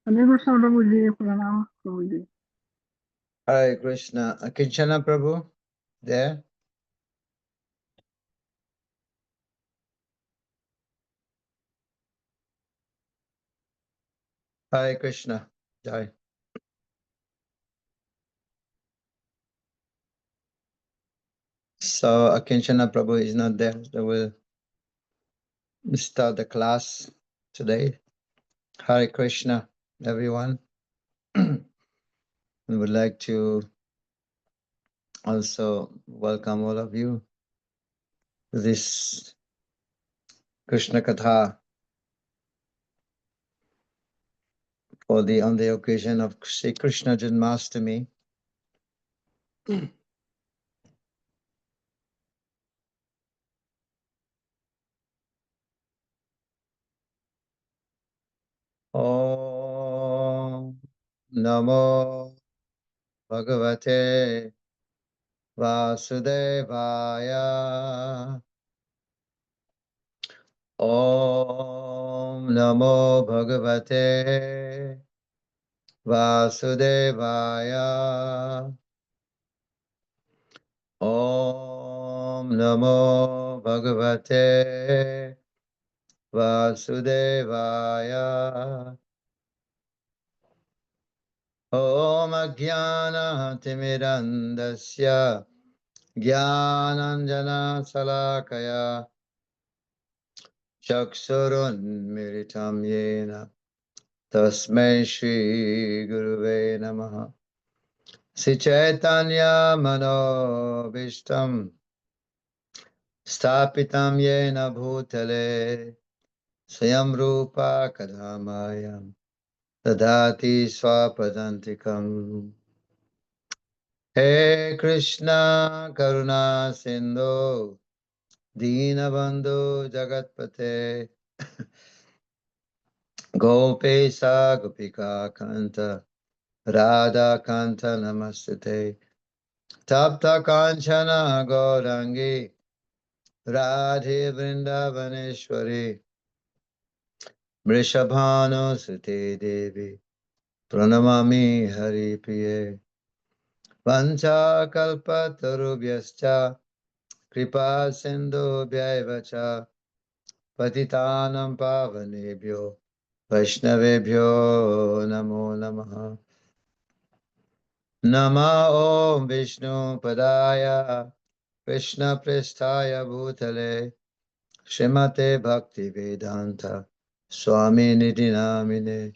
हरे कृष्ण प्रभु जी, प्रणाम प्रभु जी। Hare Krishna. Kinchana Prabhu, there? Hare Krishna. Jai. So Kinchana Prabhu is not there. So we'll start the class today. Hare Krishna, everyone. We would like to also welcome all of you to this Krishna Katha on the occasion of Sri Krishna Janmastami. Om Namo Bhagavate Vasudevaya. Om Namo Bhagavate Vasudevaya. Om Namo Bhagavate Vasudevaya. Om Ajnana Timirandasya Jnananjana Salakaya Chaksurun Miritam Yena Tasmai Shri Guruve Namaha. Sri Chaitanya Manobishtam Stapitam Yena Bhutale Swayam Rupa Kadhamayam Dadati Swapadantikam. He Krishna Karuna Sindhu Dinabandhu Jagatpate Gopesa Gopika Kanta Radha Kanta Namastate Tapta Kanchana Gaurangi Radhe Vrindavaneshwari Vrishabhanu Sute Devi Pranamami Hari Priye Vancha Kalpa Tarubhyascha Kripa Sindhu Bhyaivacha Patitanam Pavanebhyo Vaishnavebhyo Namo Namaha. Nama Om Vishnu Padaya Krishna Prestaya Bhutale Srimate Bhakti Vedanta Swami Nidhi Namine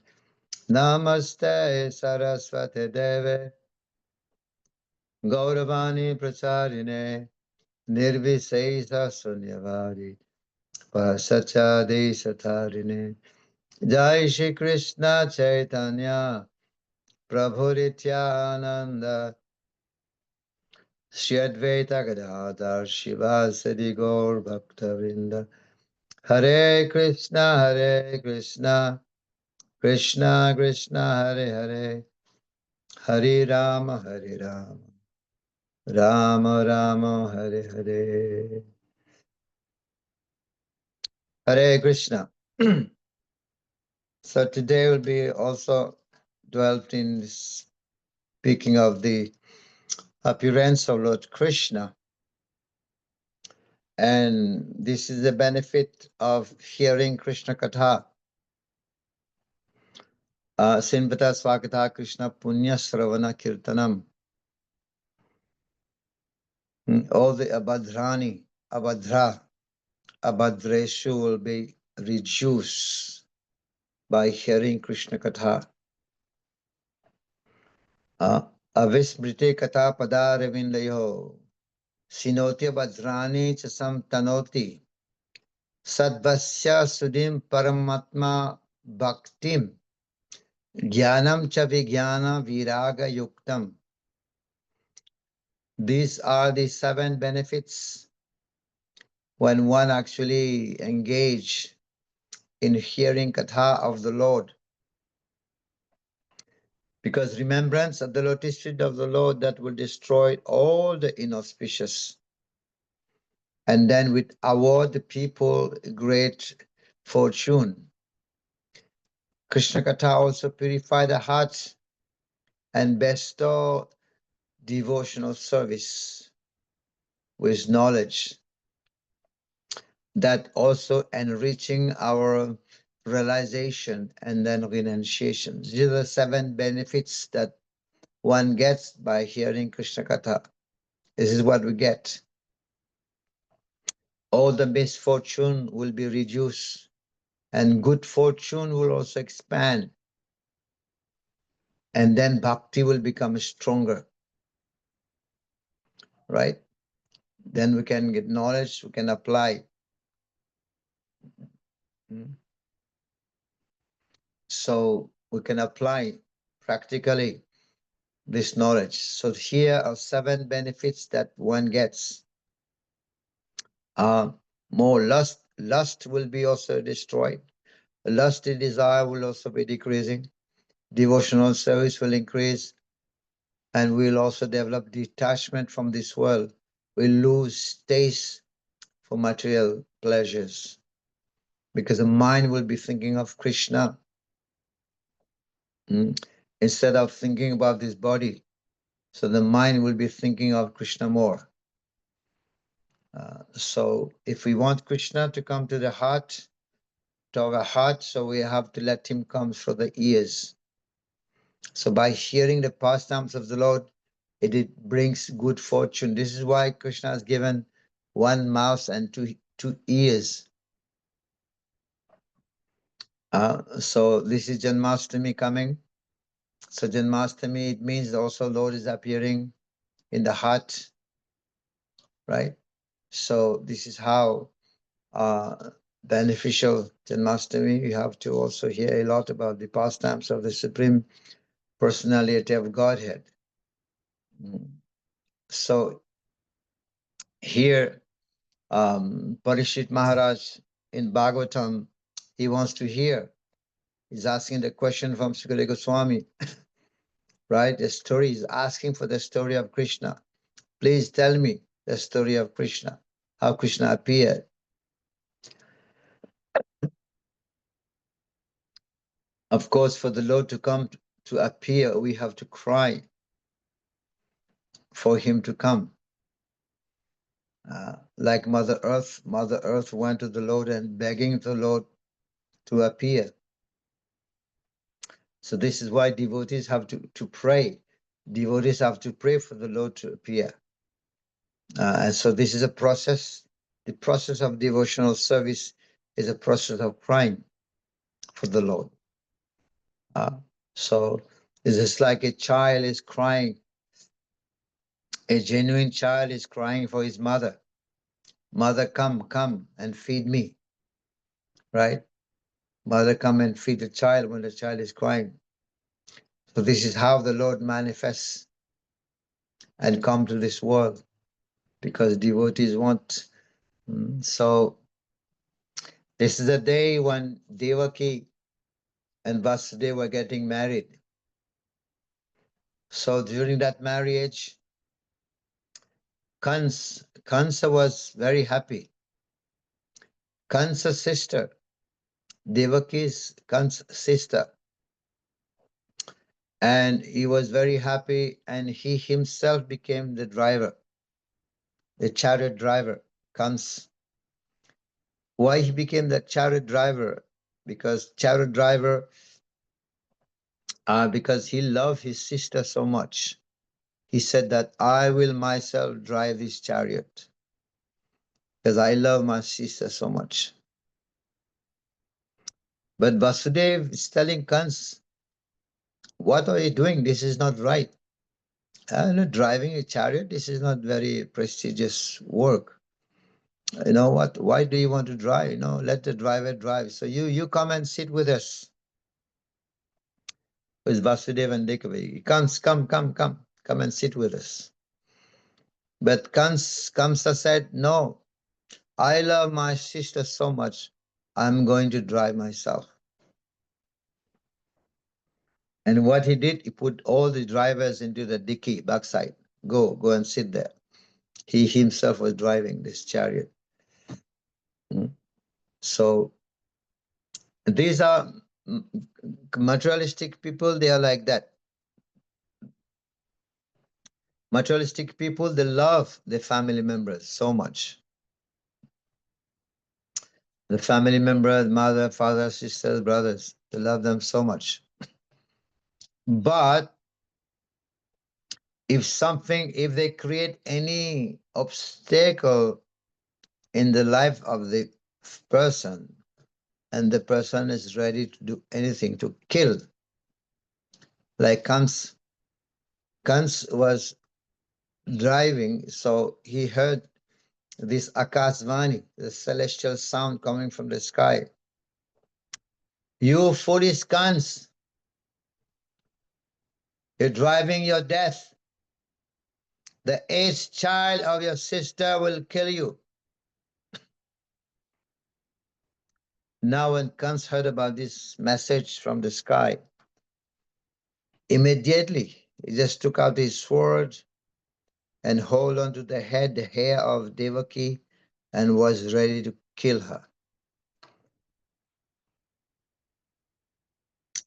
Namaste Saraswate Deve Gauravani Pracharine Nirvisesa Sunyavari Pasachade Satarine Jai Shri Krishna Chaitanya Prabhu Nityananda Shri Advaita Gadadhar Shivasadi Gaur Bhaktavinda Hare Krishna Krishna Krishna Hare Hare Hare Rama Rama Rama Hare Hare. Hare Krishna. So today will be also dwelt in speaking of the appearance of Lord Krishna. And this is the benefit of hearing Krishna Katha. Sinvata Swakata Krishna Punya Sravana Kirtanam. All the Abhadreshu will be reduced by hearing Krishna Katha. Avismriti Katha Padaravindayo Sinoti Abhadrani Chasam Tanoti Sadvasya Sudim Paramatma Bhaktim Jnanam Cha Vijnana Viraga Yuktam. These are the 7 benefits when one actually engage in hearing Katha of the Lord. Because remembrance of the lotus feet of the Lord, that will destroy all the inauspicious. And then we award the people great fortune. Krishna Katha also purify the heart and bestow devotional service with knowledge, that also enriching our realization and then renunciation. These are the 7 benefits that one gets by hearing Krishna Katha. This is what we get. All the misfortune will be reduced, and good fortune will also expand. And then bhakti will become stronger, right? Then we can get knowledge, we can apply. So we can apply practically this knowledge. So here are 7 benefits that one gets. More lust. Lust will be also destroyed. Lusty desire will also be decreasing. Devotional service will increase. And we'll also develop detachment from this world. We'll lose taste for material pleasures, because the mind will be thinking of Krishna instead of thinking about this body. So the mind will be thinking of Krishna more. So if we want Krishna to come to the heart, to our heart, so we have to let him come through the ears. So by hearing the pastimes of the Lord, it brings good fortune. This is why Krishna has given 1 mouth and two ears. So this is Janmashtami coming. So Janmashtami, it means also Lord is appearing in the heart, right? So this is how beneficial Janmashtami. You have to also hear a lot about the pastimes of the Supreme Personality of Godhead. So here, Parishit Maharaj in Bhagavatam, he wants to hear. He's asking the question from Sukadeva Goswami, right? The story, he's asking for the story of Krishna. Please tell me the story of Krishna, how Krishna appeared. Of course, for the Lord to come to appear, we have to cry for him to come. Like Mother Earth went to the Lord and begging the Lord to appear. So this is why devotees have to pray. Devotees have to pray for the Lord to appear. And so this is a process. The process of devotional service is a process of crying for the Lord. So it's just like a child is crying. A genuine child is crying for his mother. Mother, come and feed me. Right? Mother, come and feed the child when the child is crying. So this is how the Lord manifests and come to this world, because devotees want. So this is the day when Devaki and Vasudeva were getting married. So during that marriage, Kansa was very happy. Kansa's sister, Devaki's Kansa's sister, and he was very happy, and he himself became the driver, the chariot driver, Kansa. Why he became the chariot driver? Because chariot driver, because he loved his sister so much. He said that I will myself drive this chariot because I love my sister so much. But Vasudeva is telling Kans, what are you doing? This is not right. Driving a chariot, this is not very prestigious work. You know what? Why do you want to drive? Let the driver drive. So you come and sit with us. With Vasudeva and Dekavi. Come and sit with us. But Kamsa said, no, I love my sister so much, I'm going to drive myself. And what he did, he put all the drivers into the dicky backside. Go and sit there. He himself was driving this chariot. So these are materialistic people, they are like that. Materialistic people, they love their family members so much. The family members, mother, father, sisters, brothers, they love them so much. But if they create any obstacle in the life of the person, and the person is ready to do anything to kill, like Kans was driving, so he heard this Akasvani, the celestial sound coming from the sky. You foolish Kans, you're driving your death. The 8th child of your sister will kill you. Now when Kans heard about this message from the sky, immediately he just took out his sword and hold on to the hair of Devaki, and was ready to kill her.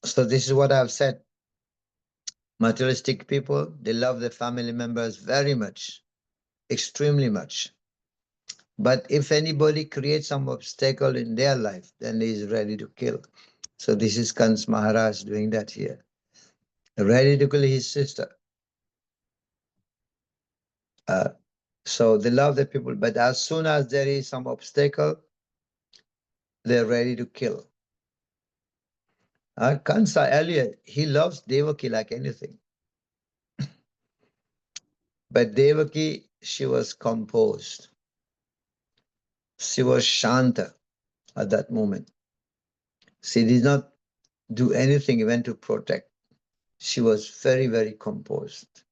So this is what I've said. Materialistic people, they love their family members very much, extremely much. But if anybody creates some obstacle in their life, then he is ready to kill. So this is Kans Maharaj doing that here. Ready to kill his sister. So they love the people, but as soon as there is some obstacle, they're ready to kill. Kansa earlier, he loves Devaki like anything. But Devaki, she was composed. She was Shanta at that moment. She did not do anything even to protect. She was very, very composed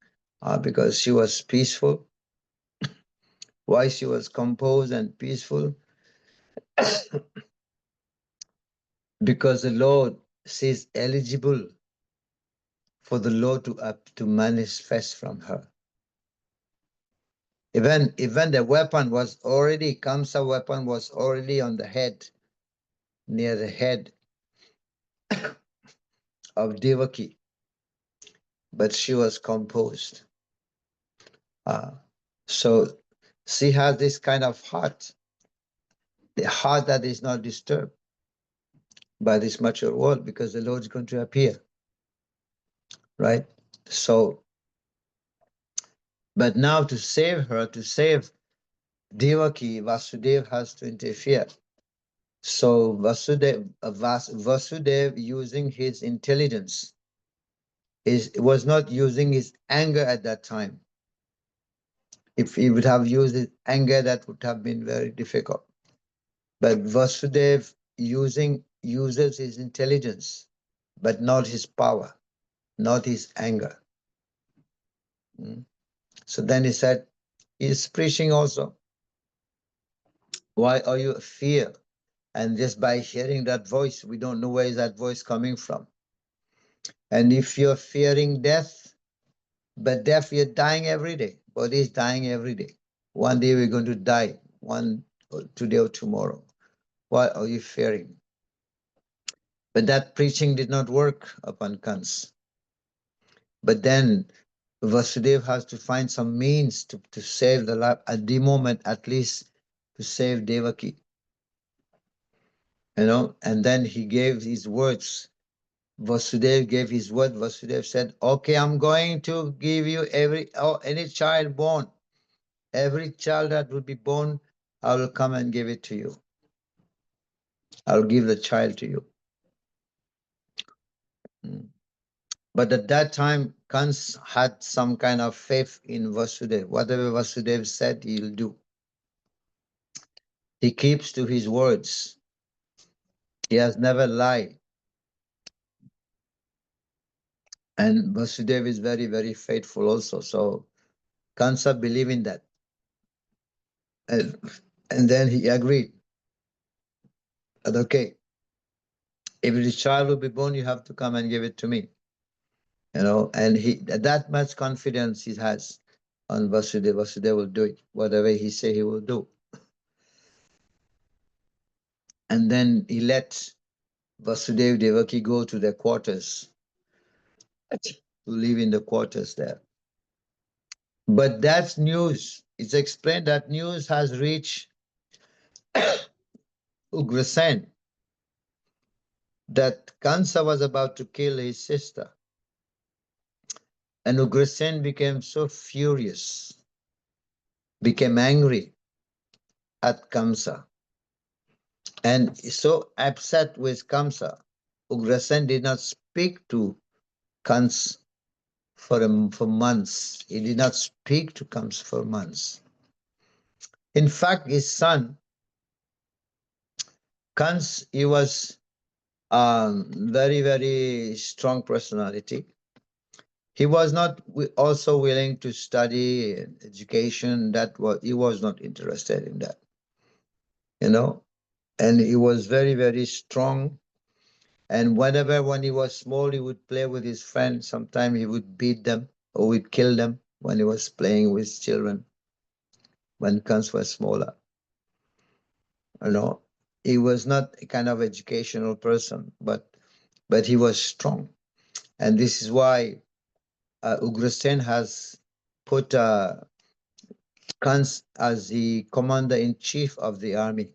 because she was peaceful. Why she was composed and peaceful? Because the Lord says eligible for the Lord to manifest from her. Even the weapon was already, Kamsa weapon was already on the head, near the head of Devaki. But she was composed. So she has this kind of heart, the heart that is not disturbed by this material world, because the Lord is going to appear, right? So, but now to save her, to save Devaki, Vasudeva has to interfere. So Vasudev using his intelligence, was not using his anger at that time. If he would have used his anger, that would have been very difficult. But Vasudev uses his intelligence, but not his power, not his anger. So then he said, he's preaching also. Why are you fear? And just by hearing that voice, we don't know where is that voice coming from. And if you're fearing death, but death, you're dying every day. Body is dying every day. One day we're going to die, today or tomorrow. Why are you fearing? But that preaching did not work upon Kans. But then Vasudev has to find some means to save the life, at the moment at least, to save Devaki. And then he gave his words. Vasudev gave his word. Vasudev said, okay, I'm going to give you any child born. Every child that will be born, I will come and give it to you. I'll give the child to you. But at that time, Kans had some kind of faith in Vasudev. Whatever Vasudev said, he'll do. He keeps to his words. He has never lied. And Vasudev is very, very faithful also. So Kansa believed in that. And then he agreed that, okay, if the child will be born, you have to come and give it to me. And that much confidence he has on Vasudev. Vasudev will do it. Whatever he say, he will do. And then he let Vasudeva Devaki go to their quarters, to live in the quarters there. But that's news. It's explained that news has reached Ugrasen that Kansa was about to kill his sister. And Ugrasen became so furious, became angry at Kamsa, and so upset with Kamsa. Ugrasen did not speak to Kans for months. He did not speak to Kamsa for months. In fact, his son, Kans, he was very, very strong personality. He was not also willing to study education. He was not interested in that, you know. And he was very, very strong. And when he was small, he would play with his friends. Sometimes he would beat them or would kill them when he was playing with children, when Kans was smaller. You know, he was not a kind of educational person, but he was strong. And this is why Ugrasen has put Kans as the commander-in-chief of the army.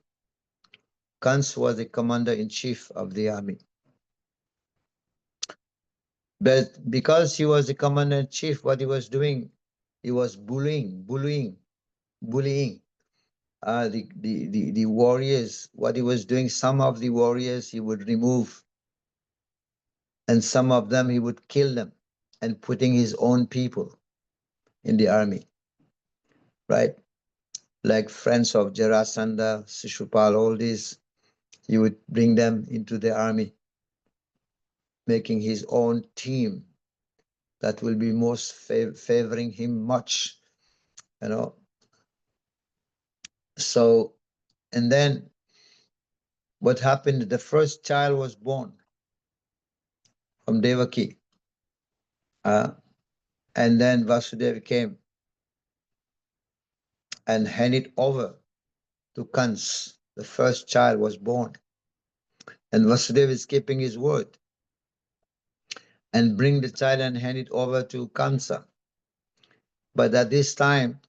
Kans was the commander-in-chief of the army. But because he was the commander-in-chief, what he was doing, he was bullying the warriors. What he was doing, some of the warriors he would remove, and some of them he would kill them, and putting his own people in the army, right? Like friends of Jarasandha, Shishupal, all these, he would bring them into the army, making his own team that will be most favoring him much, you know. So, and then what happened, the first child was born from Devaki. And then Vasudeva came and handed over to Kans. The first child was born. And Vasudeva is keeping his word and bring the child and hand it over to Kamsa. But at this time,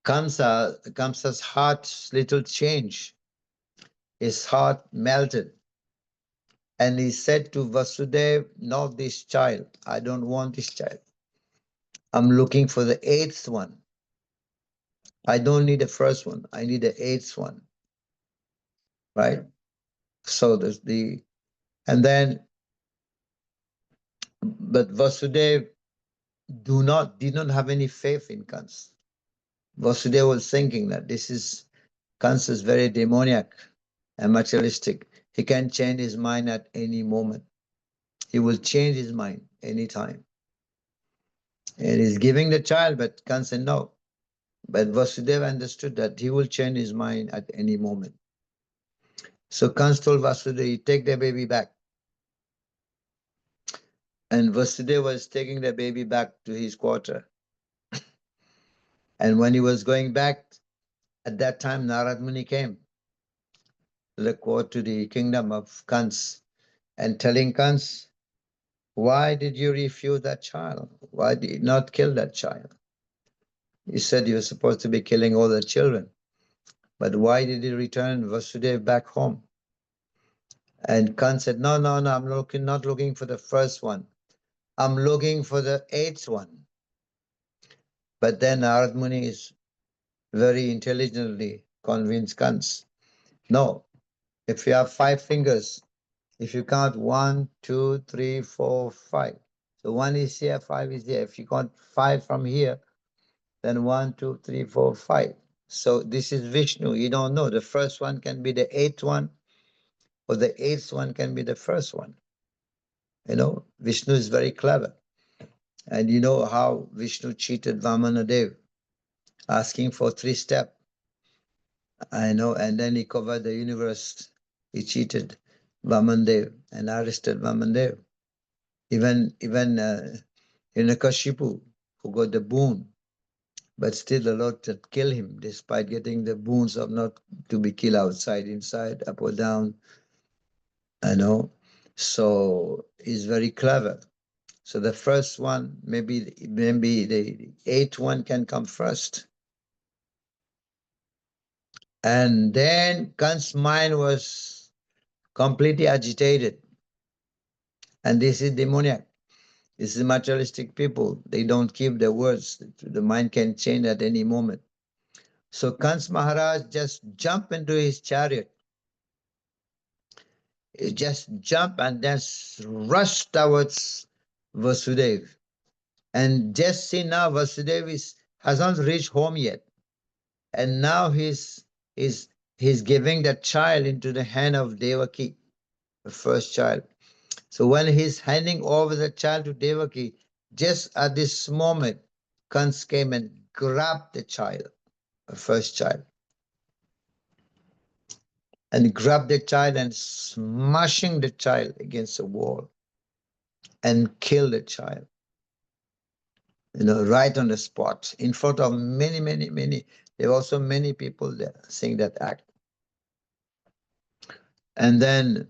Kamsa's heart little changed. His heart melted. And he said to Vasudeva, not this child. I don't want this child. I'm looking for the eighth one. I don't need the first one. I need the eighth one. Right? So and then, but Vasudeva did not have any faith in Kans. Vasudeva was thinking that Kans is very demoniac and materialistic. He can change his mind at any moment. He will change his mind anytime. And he's giving the child, but Kans said no. But Vasudeva understood that he will change his mind at any moment. So Kans told Vasudeva, take the baby back. And Vasudeva was taking the baby back to his quarter. And when he was going back, at that time Narad Muni came to the court, to the kingdom of Kans, and telling Kans, why did you refuse that child? Why did you not kill that child? You said you were supposed to be killing all the children. But why did he return Vasudeva back home? And Kans said, no, I'm not looking for the first one. I'm looking for the eighth one. But then Narad Muni is very intelligently convinced Kans. No, if you have 5 fingers, if you count 1, 2, 3, 4, 5. So 1 is here, 5 is here. If you count 5 from here, then 1, 2, 3, 4, 5. So this is Vishnu. You don't know. The first one can be the 8th one, or the 8th one can be the first one. You know, Vishnu is very clever. And you know how Vishnu cheated Vamanadev, asking for 3 steps. I know, and then he covered the universe. He cheated Vamanadev and arrested Vamanadev. Even Hiranyakashipu, who got the boon, But still the Lord had killed him, despite getting the boons of not to be killed outside, inside, up or down, you know. So he's very clever. So the first one, maybe the eighth one can come first. And then Kant's mind was completely agitated. And this is demoniac. This is materialistic people. They don't keep their words. The mind can change at any moment. So Kant's Maharaj just jumped into his chariot. He just jumped and then rushed towards Vasudeva. And just see now, Vasudeva has not reached home yet. And now he's giving the child into the hand of Devaki, the first child. So when he's handing over the child to Devaki, just at this moment, Kans came and grabbed the child, the first child, and grabbed the child and smashing the child against the wall and killed the child, right on the spot, in front of many, many, many. There were also many people there seeing that act. And then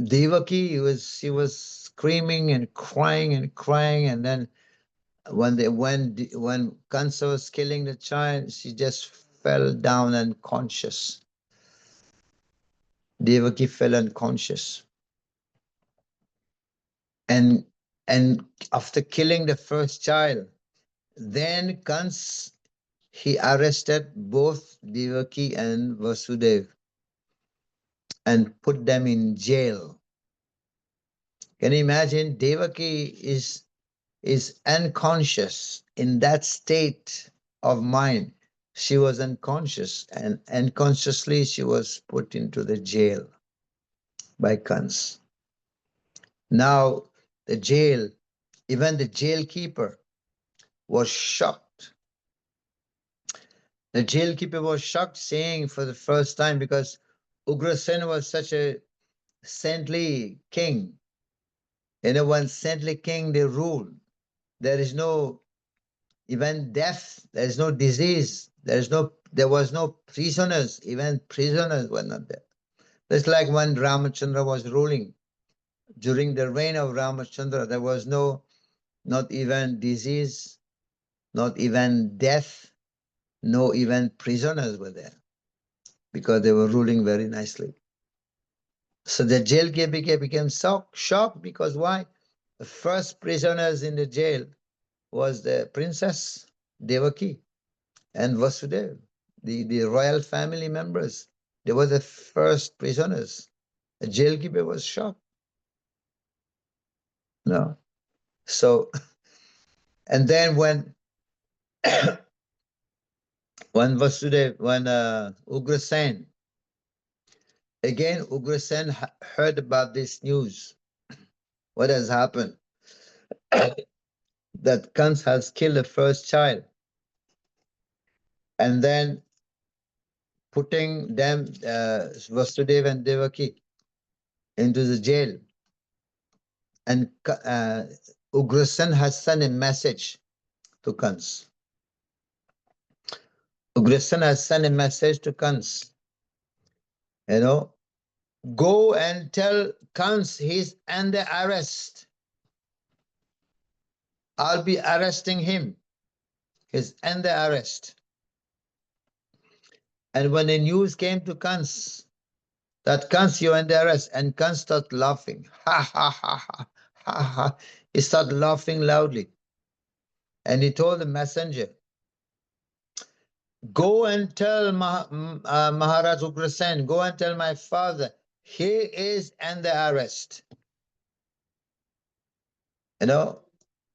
Devaki, she was screaming and crying, and then when Kansa was killing the child, she just fell down unconscious. Devaki fell unconscious. And after killing the first child, then Kans, he arrested both Devaki and Vasudeva and put them in jail. Can you imagine? Devaki is unconscious. In that state of mind, she was unconscious, and unconsciously she was put into the jail by Kans. Now the jail, even the jailkeeper was shocked. The jailkeeper was shocked, saying for the first time, because Ugrasen was such a saintly king. One saintly king, they rule. There is no even death, there is no disease, there was no prisoners, even prisoners were not there. It's like when Ramachandra was ruling. During the reign of Ramachandra, there was not even disease, not even death, no even prisoners were there, because they were ruling very nicely. So the jailkeeper became shocked, because why? The first prisoners in the jail was the princess Devaki and Vasudeva, the royal family members. They were the first prisoners. The jailkeeper was shocked. No. So, and then when Ugrasen, again Ugrasen heard about this news. What has happened? That Kans has killed the first child, and then putting them, Vasudeva and Devaki, into the jail. And Ugrasen has sent a message to Kans. Ugrasen has sent a message to Kans. Go and tell Kans he's under arrest. I'll be arresting him. He's under arrest. And when the news came to Kans, that Kans, you're under arrest, and Kans started laughing. Ha, ha, ha, ha, ha, ha. He started laughing loudly. And he told the messenger, go and tell Maharaj Ugrasen, go and tell my father, he is under arrest.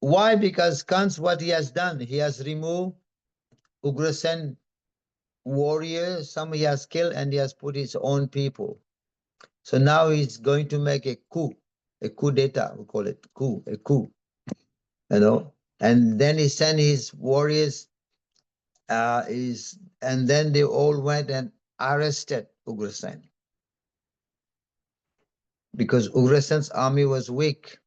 Why? Because Kans, what he has done, he has removed Ugrasen warriors, some he has killed, and he has put his own people. So now he's going to make a coup d'etat, we call it a coup, and then he sent his warriors, and then they all went and arrested Ugrasen, because Ugrasen's army was weak,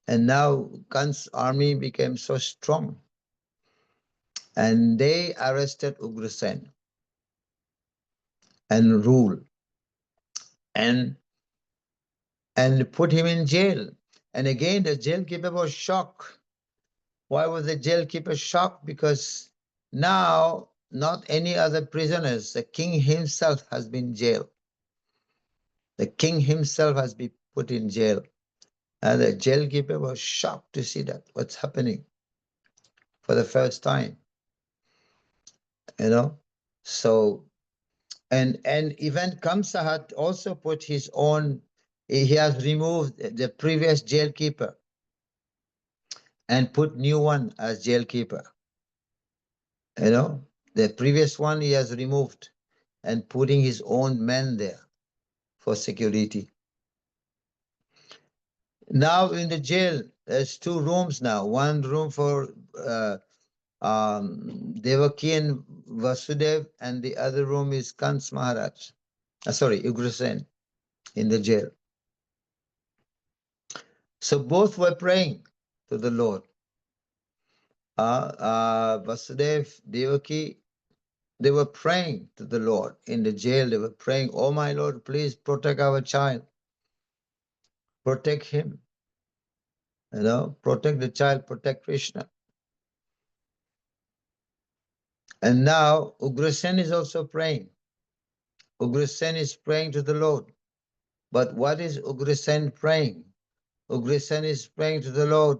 and now Kans' army became so strong. And they arrested Ugrasen and ruled and put him in jail. And again, the jailkeeper was shocked. Why was the jailkeeper shocked? Because now not any other prisoners, the king himself has been jailed. The king himself has been put in jail. And the jailkeeper was shocked to see that, what's happening for the first time, you know. So, and even Kamsa had also put his own, he has removed the previous jailkeeper and put new one as jailkeeper, you know. The previous one he has removed and putting his own men there for security. Now in the jail, there's two rooms now. One room for Devaki and Vasudev, and the other room is Kans Maharaj. Sorry, Ugrasen in the jail. So both were praying to the Lord. Vasudev, Devaki, they were praying to the Lord in the jail. They were praying, "Oh my Lord, please protect our child. Protect him. You know, protect the child, protect Krishna." And now Ugrasen is also praying. Ugrasen is praying to the Lord. But what is Ugrasen praying? Ugrasen is praying to the Lord,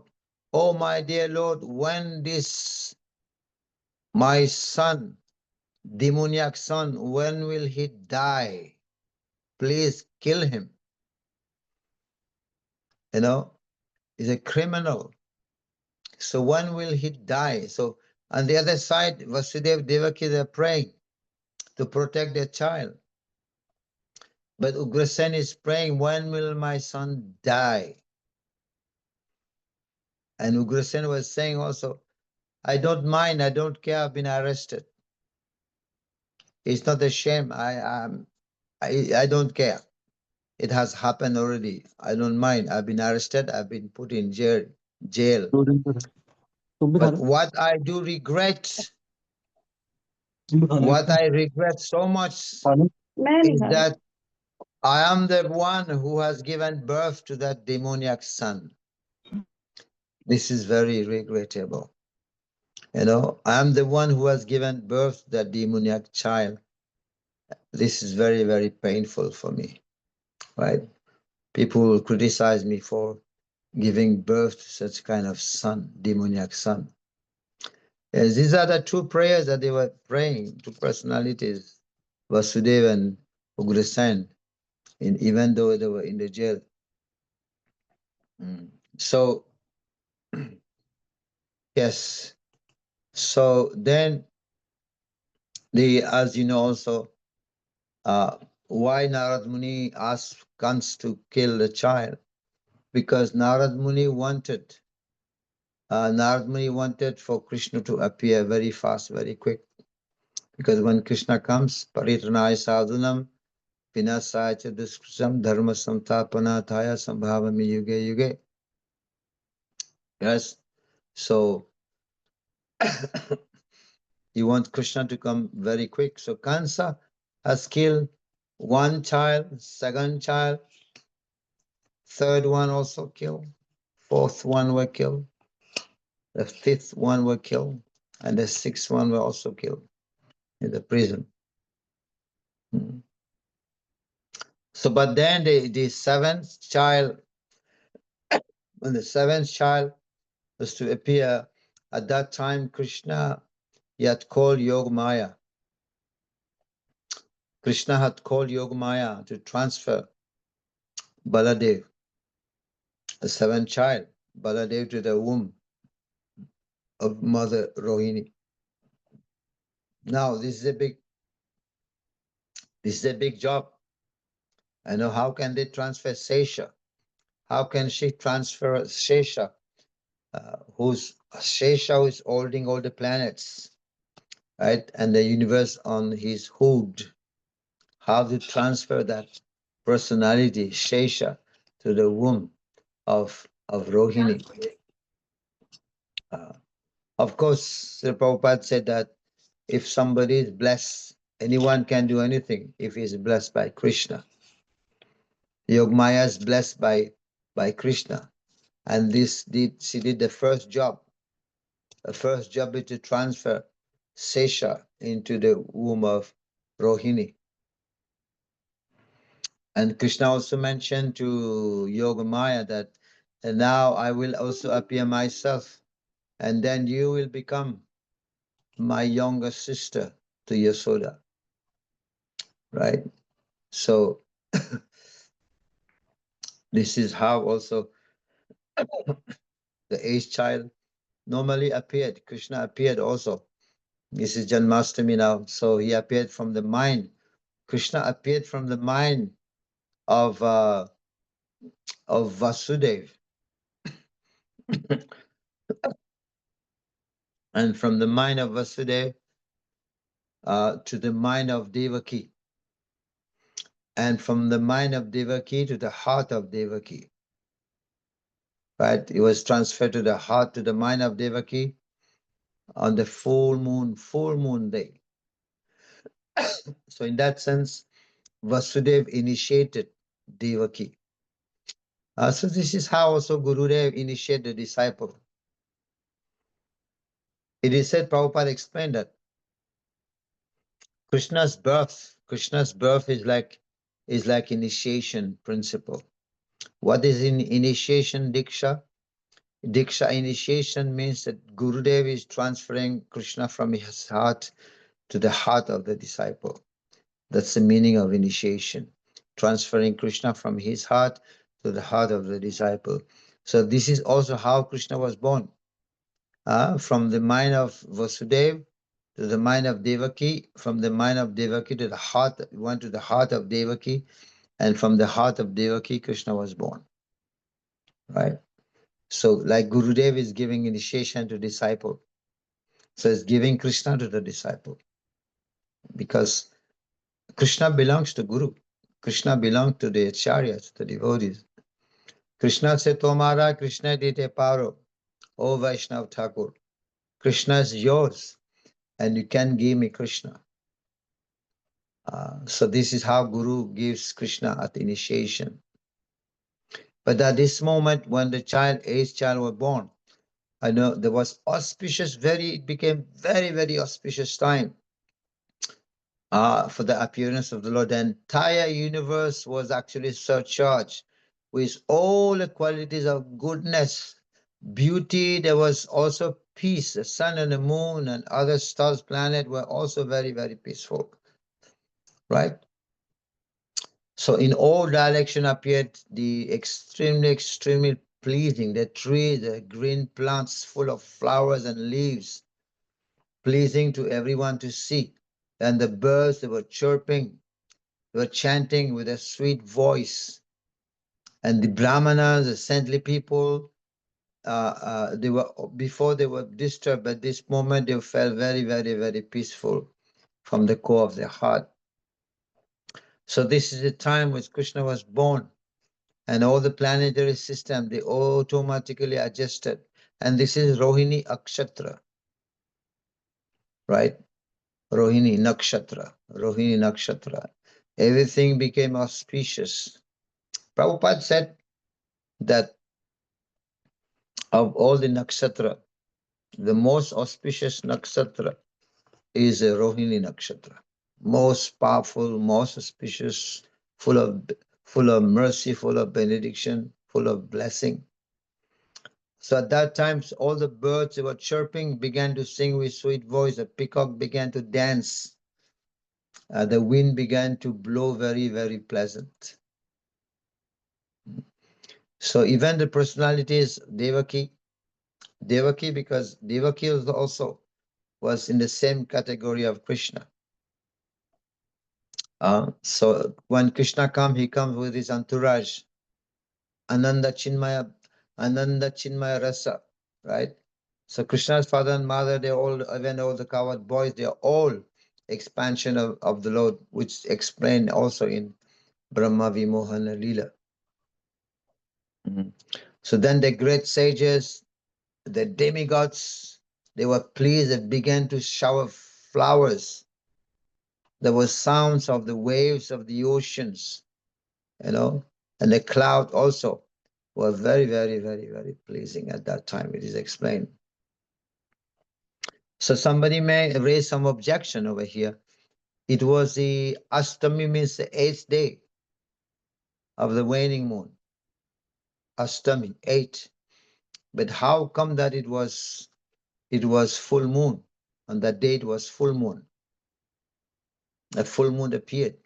"Oh my dear Lord, when this, my son, demoniac son, when will he die? Please kill him." You know, he's a criminal. So when will he die? So on the other side, Vasudeva, Devaki, they're praying to protect their child. But Ugrasen is praying, "When will my son die?" And Ugrasen was saying also, "I don't mind, I don't care, I've been arrested. It's not a shame, I don't care. It has happened already. I don't mind. I've been arrested, I've been put in jail. But what I do regret, what I regret so much is that I am the one who has given birth to that demoniac son. This is very regrettable. You know, I am the one who has given birth to that demoniac child. This is very, very painful for me, right? People will criticize me for giving birth to such kind of son, demoniac son. Yes, these are the two prayers that they were praying, two personalities, Vasudeva and Ugrasen, even though they were in the jail. So, yes. So then, as you know also, why Narad Muni asked Kans to kill the child? Because Narad Muni wanted for Krishna to appear very fast, very quick. Because when Krishna comes, Paritranaya sadhunam, vinasaya cha duskritam, dharma samtapanataya sambhavami yuge yuge. Yes. So you want Krishna to come very quick. So Kansa has killed one child, second child, third one also killed, fourth one were killed, the fifth one were killed, and the sixth one were also killed in the prison. So, but then the seventh child, when the seventh child was to appear, at that time Krishna, he had called Yogamaya. Krishna had called Yogamaya to transfer Baladev, the seventh child, Baladev, to the womb of Mother Rohini. Now, this is a big job. I know, how can they transfer Sesha? How can she transfer Shesha, who's Shesha is holding all the planets, right? And the universe on his hood. How to transfer that personality, Shesha, to the womb of Rohini. Of course, Sri Prabhupada said that if somebody is blessed, anyone can do anything if he is blessed by Krishna. Yogamaya is blessed by Krishna. And she did the first job. The first job is to transfer Sesha into the womb of Rohini. And Krishna also mentioned to Yogamaya that, and now I will also appear myself, and then you will become my younger sister to Yasoda. Right? So this is how also the age child normally appeared. Krishna appeared also. This is Janmashtami now. So he appeared from the mind. Krishna appeared from the mind of Vasudev, and from the mind of Vasudev to the mind of Devaki, and from the mind of Devaki to the heart of Devaki. Right? It was transferred to the heart, to the mind of Devaki on the full moon day. So in that sense, Vasudev initiated Devaki. So this is how also Gurudev initiated the disciple. It is said, Prabhupada explained that Krishna's birth is like initiation principle. What is in initiation Diksha? Diksha initiation means that Gurudev is transferring Krishna from his heart to the heart of the disciple. That's the meaning of initiation. Transferring Krishna from his heart to the heart of the disciple. So this is also how Krishna was born. From the mind of Vasudeva to the mind of Devaki, from the mind of Devaki to the heart, went to the heart of Devaki, and from the heart of Devaki, Krishna was born. Right? So like Gurudev is giving initiation to disciple. So it's giving Krishna to the disciple. Because Krishna belongs to Guru. Krishna belongs to the acharyas, the devotees. Krishna said, Tomara Krishna dite paro, O Vaishnav Thakur. Krishna is yours, and you can give me Krishna. So this is how Guru gives Krishna at initiation. But at this moment, when the age child was born, I know there was auspicious, it became very, very auspicious time for the appearance of the Lord. The entire universe was actually surcharged with all the qualities of goodness, beauty. There was also peace. The sun and the moon and other stars, planets were also very, very peaceful. Right? So in all direction appeared the extremely pleasing, the trees, the green plants full of flowers and leaves, pleasing to everyone to see. And the birds, they were chirping, they were chanting with a sweet voice. And the brahmanas, the saintly people, they were, before they were disturbed, at this moment they felt very, very, very peaceful from the core of their heart. So this is the time when Krishna was born. And all the planetary system, they automatically adjusted. And this is Rohini Akshatra, right? Rohini Nakshatra. Everything became auspicious. Prabhupada said that of all the nakshatra, the most auspicious nakshatra is a Rohini Nakshatra. Most powerful, most auspicious, full of mercy, full of benediction, full of blessing. So at that time, all the birds, they were chirping, began to sing with sweet voice. The peacock began to dance. The wind began to blow very, very pleasant. So even the personalities, Devaki, because Devaki also was in the same category of Krishna. So when Krishna comes, he comes with his entourage, Ananda Chinmaya Rasa, right? So Krishna's father and mother, they're all, even all the coward boys, they're all expansion of the Lord, which explained also in Brahma Vimohana Lila. So then the great sages, the demigods, They were pleased. They began to shower flowers. There were sounds of the waves of the oceans, and the cloud also were very, very, very, very pleasing at that time. It is explained. So somebody may raise some objection over here. It was the Ashtami, means the 8th day of the waning moon. Ashtami, 8. But how come that it was full moon? On that day it was full moon. A full moon appeared.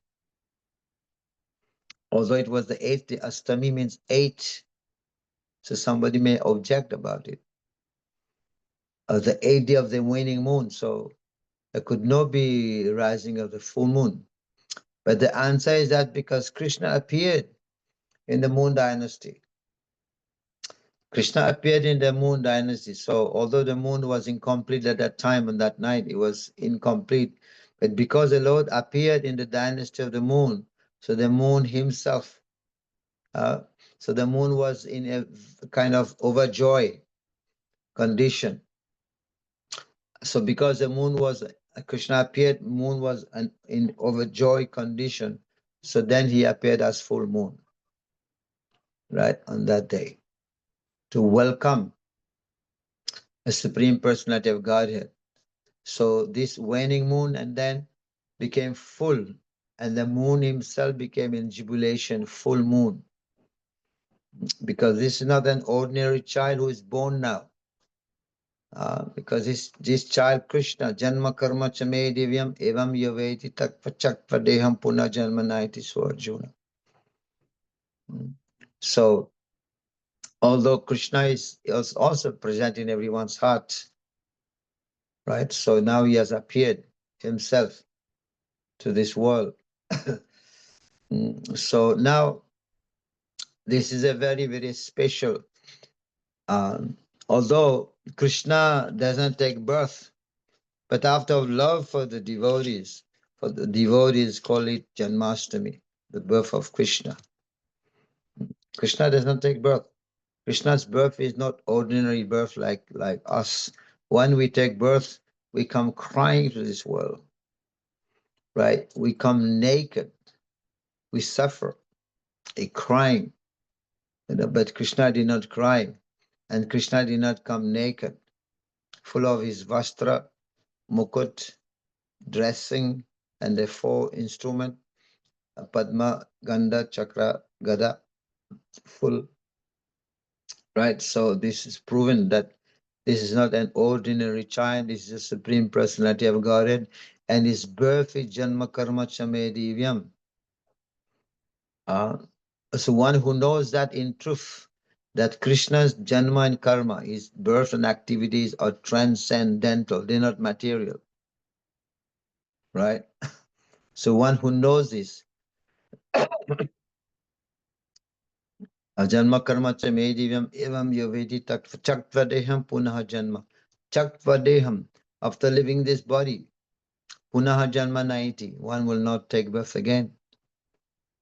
Although it was the 8th day, Ashtami means 8. So somebody may object about it. The 8th day of the waning moon. So there could not be rising of the full moon. But the answer is that because Krishna appeared in the moon dynasty. Krishna appeared in the moon dynasty. So although the moon was incomplete at that time and that night, it was incomplete. But because the Lord appeared in the dynasty of the moon, so the moon himself, so the moon was in a kind of overjoy condition. So because the moon was, Krishna appeared, moon was in overjoy condition. So then he appeared as full moon, right, on that day, to welcome the Supreme Personality of Godhead. So this waning moon and then became full, and the moon himself became in jubilation, full moon. Because this is not an ordinary child who is born now. Because this child Krishna, Janma karma chame divyam evam yaveti takvachakva deham puna janmanaiti Arjuna. So although Krishna is also present in everyone's heart, right? So now he has appeared himself to this world. So now this is a very, very special, although Krishna doesn't take birth, but out of love for the devotees call it Janmashtami, the birth of Krishna. Krishna does not take birth. Krishna's birth is not ordinary birth like us. When we take birth, we come crying to this world, right? We come naked. We suffer a crying. But Krishna did not cry, and Krishna did not come naked, full of his vastra, mukut, dressing, and the 4 instrument, Padma, Ganda, Chakra, Gada, full. Right? So this is proven that this is not an ordinary child, this is the Supreme Personality of Godhead, and his birth is Janma Karma Chame Divyam. So one who knows that in truth, that Krishna's Janma and Karma, his birth and activities are transcendental, they're not material. Right? So one who knows this, Janma Karma Chame Divyam Evam Yavedi Chaktvadeham Punaha Janma. Chaktvadeham, after leaving this body, Punaha Janma 90, one will not take birth again.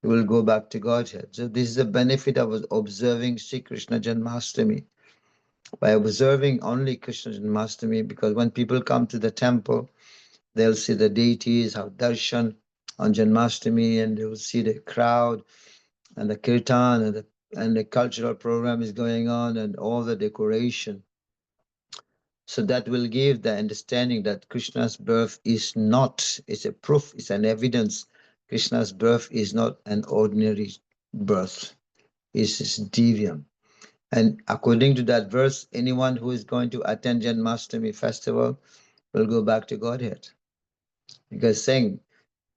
He will go back to Godhead. So this is the benefit of observing Sri Krishna Janmashtami. By observing only Krishna Janmashtami, because when people come to the temple, they'll see the deities, have darshan on Janmashtami, and they will see the crowd and the kirtan and the cultural program is going on and all the decoration. So that will give the understanding that Krishna's birth is not, it's a proof, it's an evidence. Krishna's birth is not an ordinary birth. It's divyam. And according to that verse, anyone who is going to attend Janmashtami festival will go back to Godhead. Because saying,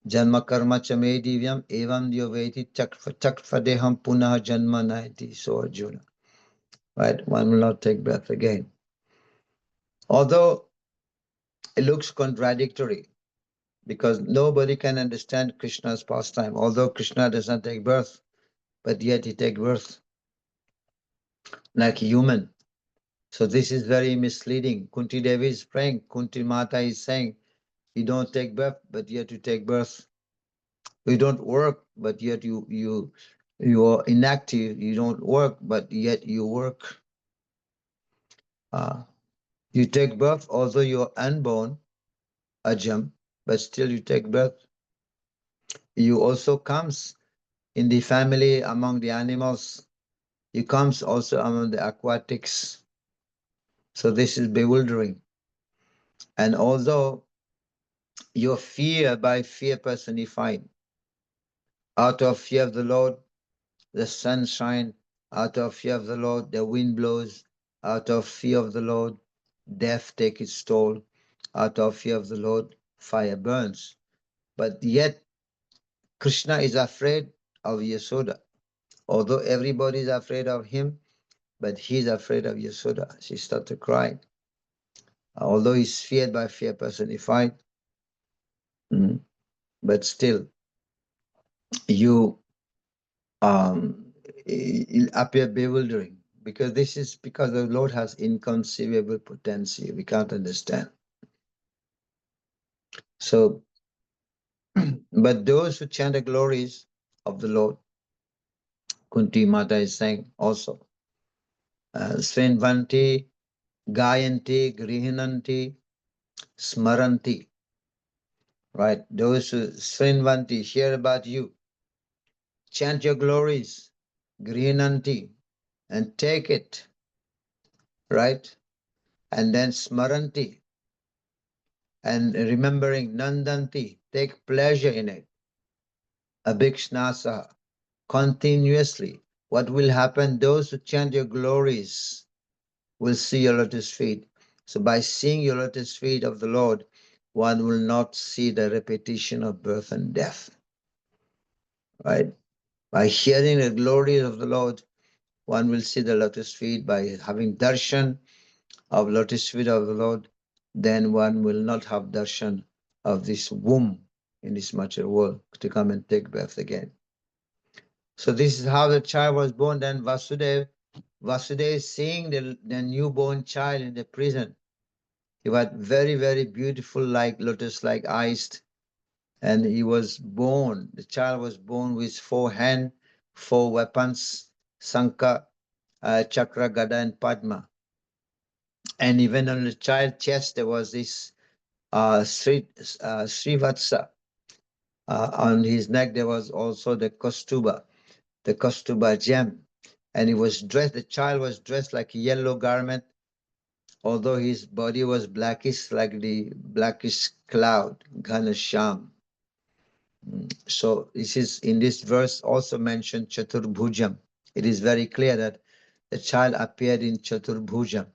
Janma karma chame divyam evam yoveti chakfadeham punaha janma naiti, so Arjuna. Right? One will not take birth again. Although it looks contradictory, because nobody can understand Krishna's pastime. Although Krishna does not take birth, but yet he takes birth like a human. So this is very misleading. Kunti Devi is praying, Kunti Mata is saying, you don't take birth, but yet you take birth. You don't work, but yet you are inactive. You don't work, but yet you work. You take birth, although you're unborn, ajam, but still you take birth. You also comes in the family among the animals. You comes also among the aquatics. So this is bewildering. And although you're fear by fear personified, out of fear of the Lord, the sun shines. Out of fear of the Lord, the wind blows. Out of fear of the Lord, death takes its toll. Out of fear of the Lord, fire burns. But yet, Krishna is afraid of Yasoda. Although everybody is afraid of him, but he's afraid of Yasoda. She started crying. Although he's feared by fear personified, but still, you it appear bewildering, because this is because the Lord has inconceivable potency. We can't understand. So, but those who chant the glories of the Lord, Kunti Mata is saying also, Srinvanti, Gayanti, Grihinanti, Smaranti, right? Those who Srinvanti hear about you, chant your glories, Grihinanti, and take it, right? And then Smaranti, and remembering Nandanti, take pleasure in it. Abhikshnasa, continuously. What will happen? Those who chant your glories will see your lotus feet. So by seeing your lotus feet of the Lord, one will not see the repetition of birth and death. Right? By hearing the glories of the Lord, one will see the lotus feet. By having darshan of lotus feet of the Lord, then one will not have darshan of this womb in this material world to come and take birth again. So this is how the child was born. Then Vasudeva seeing the newborn child in the prison. He had very, very beautiful, like lotus-like eyes, and he was born. The child was born with 4 hands, 4 weapons: Sankha, Chakra, Gada, and Padma. And even on the child's chest there was this Srivatsa. On his neck there was also the Kaustubha gem. And he was dressed, the child was dressed like a yellow garment, although his body was blackish, like the blackish cloud, Ghanasham. So this is, in this verse also mentioned Chaturbhujam. It is very clear that the child appeared in Chaturbhujam.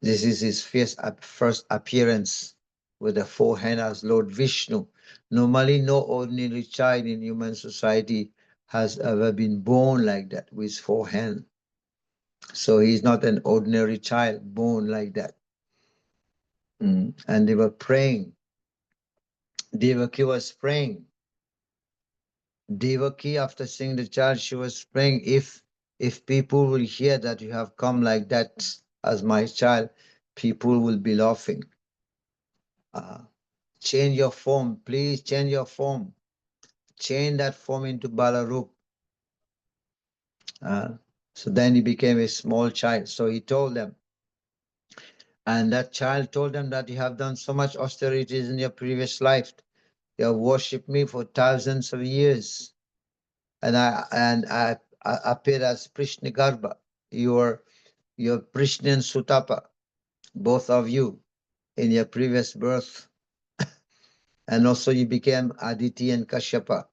This is his first appearance with the 4 hands as Lord Vishnu. Normally, no ordinary child in human society has ever been born like that, with 4 hands. So he's not an ordinary child born like that. And they were praying. Devaki was praying. Devaki, after seeing the child, she was praying, if people will hear that you have come like that as my child, people will be laughing. Change your form, please change your form. Change that form into Balarup. So then he became a small child. So he told them, and that child told them that you have done so much austerities in your previous life. You have worshipped me for thousands of years. And I appeared as Krishna Garbha. You're Krishna and Sutapa, both of you, in your previous birth. And also you became Aditi and Kashyapa.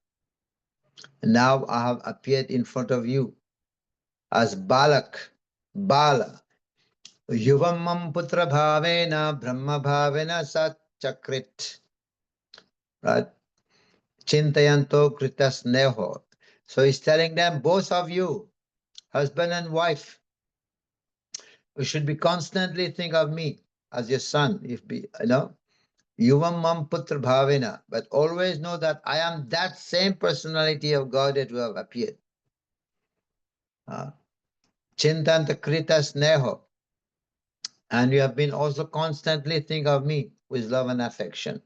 And now I have appeared in front of you as Balak, Bala. Yuvamam putra bhavena brahma bhavena sat chakrit. Right? Chintayanto kritas neho. So he's telling them, both of you, husband and wife, you should be constantly think of me as your son. If be, Yuvam mam putra bhavena, but always know that I am that same personality of God that you have appeared. Chintanta kritas neho. And you have been also constantly think of me with love and affection.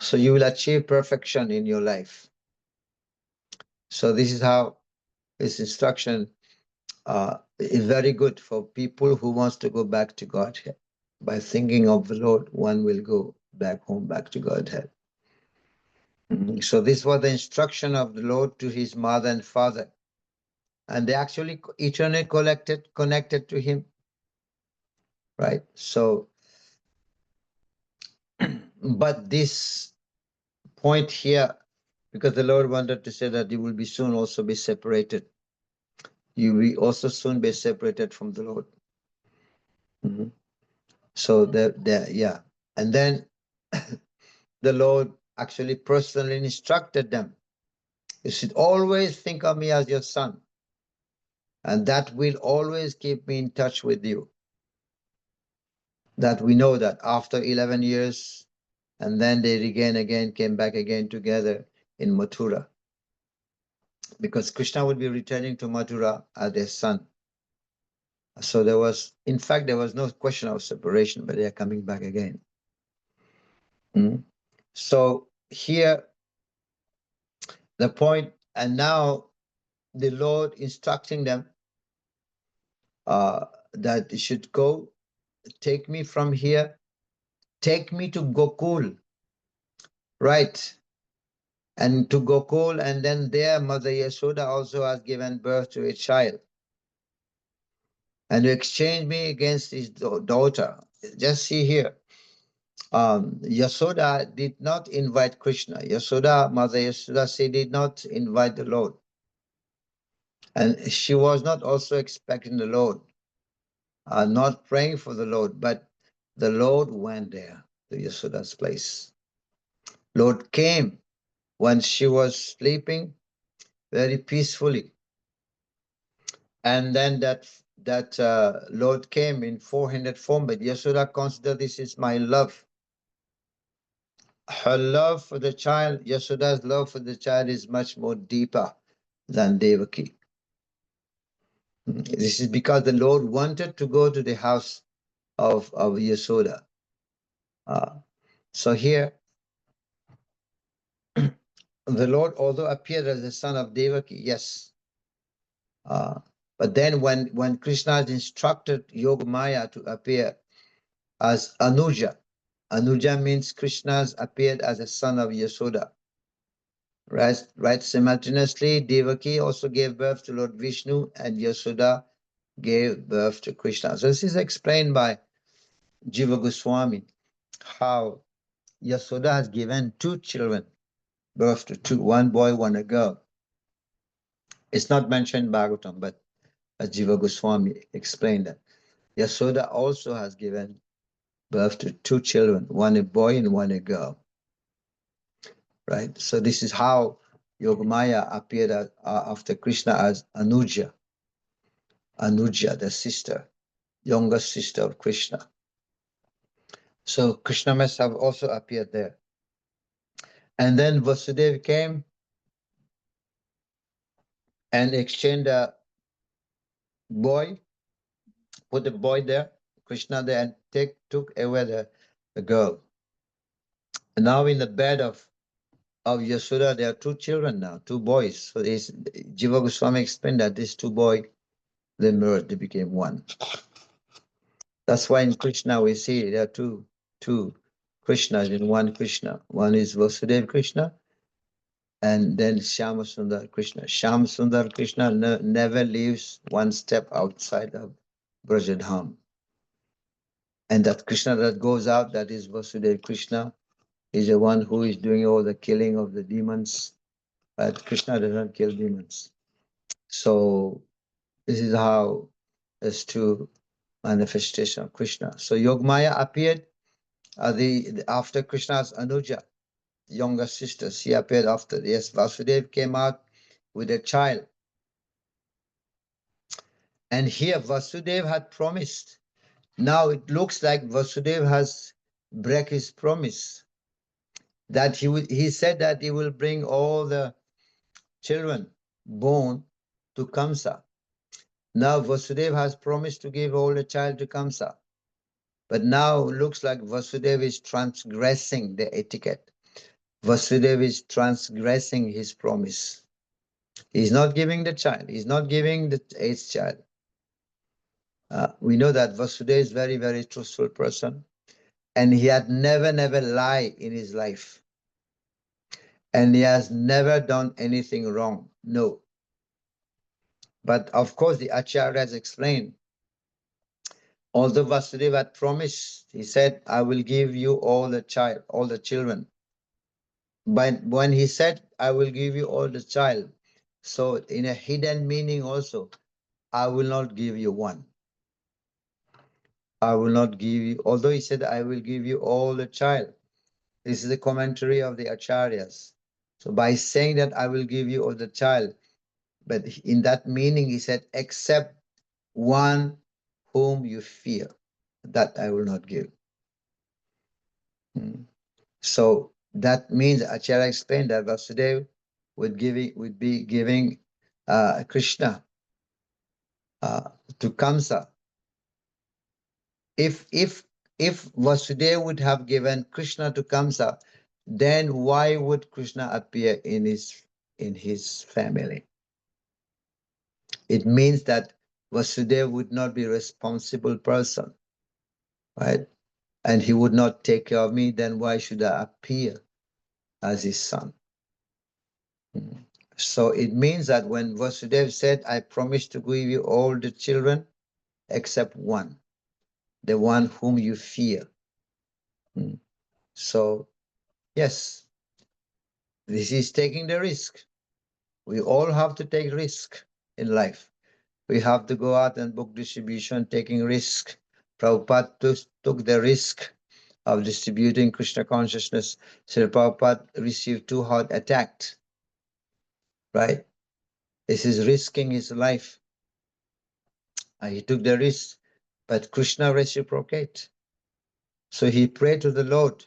So you will achieve perfection in your life. So this is how this instruction It's very good for people who wants to go back to Godhead. By thinking of the Lord, one will go back home, back to Godhead. So this was the instruction of the Lord to his mother and father. And they actually eternally connected to him. Right? So, but this point here, because the Lord wanted to say that you will be soon also be separated. You will also soon be separated from the Lord. So yeah. And then the Lord actually personally instructed them. You should always think of me as your son. And that will always keep me in touch with you. That we know that after 11 years, and then they again came back again together in Mathura. Because Krishna would be returning to Mathura as their son. So there was, in fact, there was no question of separation, but they are coming back again. So here, the point, and now the Lord instructing them that they should go, take me from here, take me to Gokul, right? And to Gokul, and then there Mother Yasoda also has given birth to a child. And to exchange me against his daughter. Just see here. Yasoda did not invite Krishna. Mother Yasoda, she did not invite the Lord. And she was not also expecting the Lord, not praying for the Lord, but the Lord went there to Yasoda's place. Lord came when she was sleeping very peacefully. And then that Lord came in 400 form, but Yasoda considered this is my love. Her love for the child, Yasoda's love for the child is much more deeper than Devaki. This is because the Lord wanted to go to the house of Yasoda. So here, the Lord, although appeared as the son of Devaki, yes. But then when Krishna instructed Yogamaya to appear as Anuja, Anuja means Krishna's appeared as a son of Yasoda. Right? Simultaneously, Devaki also gave birth to Lord Vishnu, and Yasoda gave birth to Krishna. So this is explained by Jiva Goswami, how Yasoda has given two children birth to two, one boy, one girl. It's not mentioned in Bhagavatam, but as Jiva Goswami explained that Yasoda also has given birth to two children, one a boy and one a girl. Right? So this is how Yogamaya appeared after Krishna as Anuja. Anuja, the sister, younger sister of Krishna. So Krishna must have also appeared there. And then Vasudeva came and exchanged a boy, put the boy there, Krishna there, and took away the girl. And now in the bed of Yashoda, there are two children now, two boys. So Jiva Goswami explained that these two boys, they merged, they became one. That's why in Krishna we see there are two Krishnas in one Krishna. One is Vasudeva Krishna, and then Shyama Sundar Krishna. Shyama Sundar Krishna never leaves one step outside of Brajadham. And that Krishna that goes out, that is Vasudeva Krishna, is the one who is doing all the killing of the demons. But Krishna does not kill demons. So this is how there's two manifestation of Krishna. So Yogamaya appeared after Krishna's Anuja, younger sister. She appeared after. Yes, Vasudeva came out with a child. And here Vasudeva had promised. Now it looks like Vasudeva has break his promise. That he said that he will bring all the children born to Kamsa. Now Vasudeva has promised to give all the child to Kamsa. But now it looks like Vasudeva is transgressing the etiquette. Vasudeva is transgressing his promise. He's not giving the child. He's not giving the eighth child. We know that Vasudeva is very, very truthful person, and he had never lied in his life, and he has never done anything wrong. No. But of course, the Acharya has explained, although Vasudeva had promised, he said, I will give you all the children. But when he said, I will give you all the child, so in a hidden meaning also, I will not give you one. I will not give you, although he said, I will give you all the child. This is the commentary of the Acharyas. So by saying that I will give you all the child, but in that meaning he said, except one whom you fear, that I will not give. So that means Acharya explained that Vasudeva would be giving Krishna to Kamsa. If Vasudeva would have given Krishna to Kamsa, then why would Krishna appear in his family? It means that Vasudeva would not be a responsible person, right? And he would not take care of me, then why should I appear as his son? So it means that when Vasudeva said, I promise to give you all the children except one, the one whom you fear. So, yes, this is taking the risk. We all have to take risk in life. We have to go out and book distribution, taking risk. Prabhupada took the risk of distributing Krishna consciousness. Srila Prabhupada received 2 heart attacks, right? This is risking his life. He took the risk, but Krishna reciprocate. So he prayed to the Lord,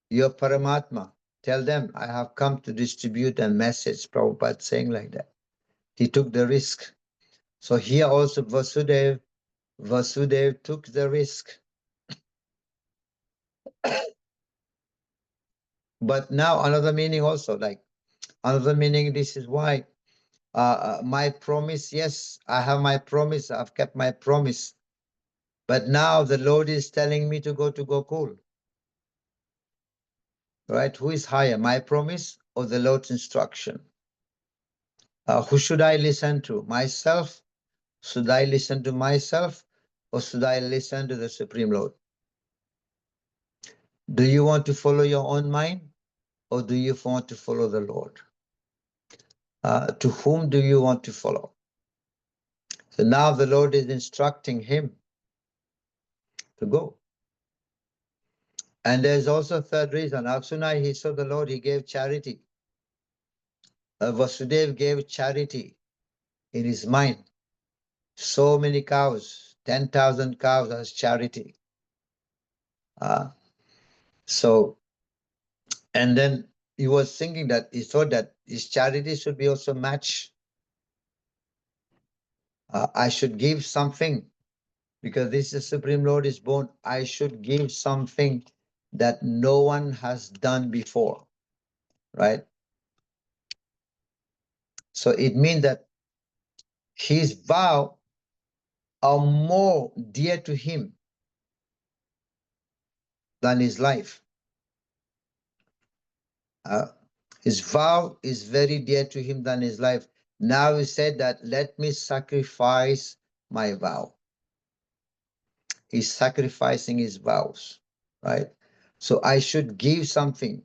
your Paramatma, tell them I have come to distribute a message. Prabhupada saying like that. He took the risk. So here also Vasudeva took the risk. But now another meaning also, like another meaning, this is why my promise, yes, I have my promise, I've kept my promise. But now the Lord is telling me to go to Gokul. Right? Who is higher, my promise or the Lord's instruction? Who should I listen to? Myself? Should I listen to myself or should I listen to the Supreme Lord? Do you want to follow your own mind or do you want to follow the Lord? To whom do you want to follow? So now the Lord is instructing him to go. And there's also a third reason. As soon as he saw the Lord, he gave charity. Vasudeva gave charity in his mind. So many cows, 10,000 cows as charity. So, and then he was thinking that he thought that his charity should be also matched. I should give something because this is Supreme Lord is born. I should give something that no one has done before, right? So it means that his vow are more dear to him than his life. His vow is very dear to him than his life. Now he said that, let me sacrifice my vow. He's sacrificing his vows, right? So I should give something.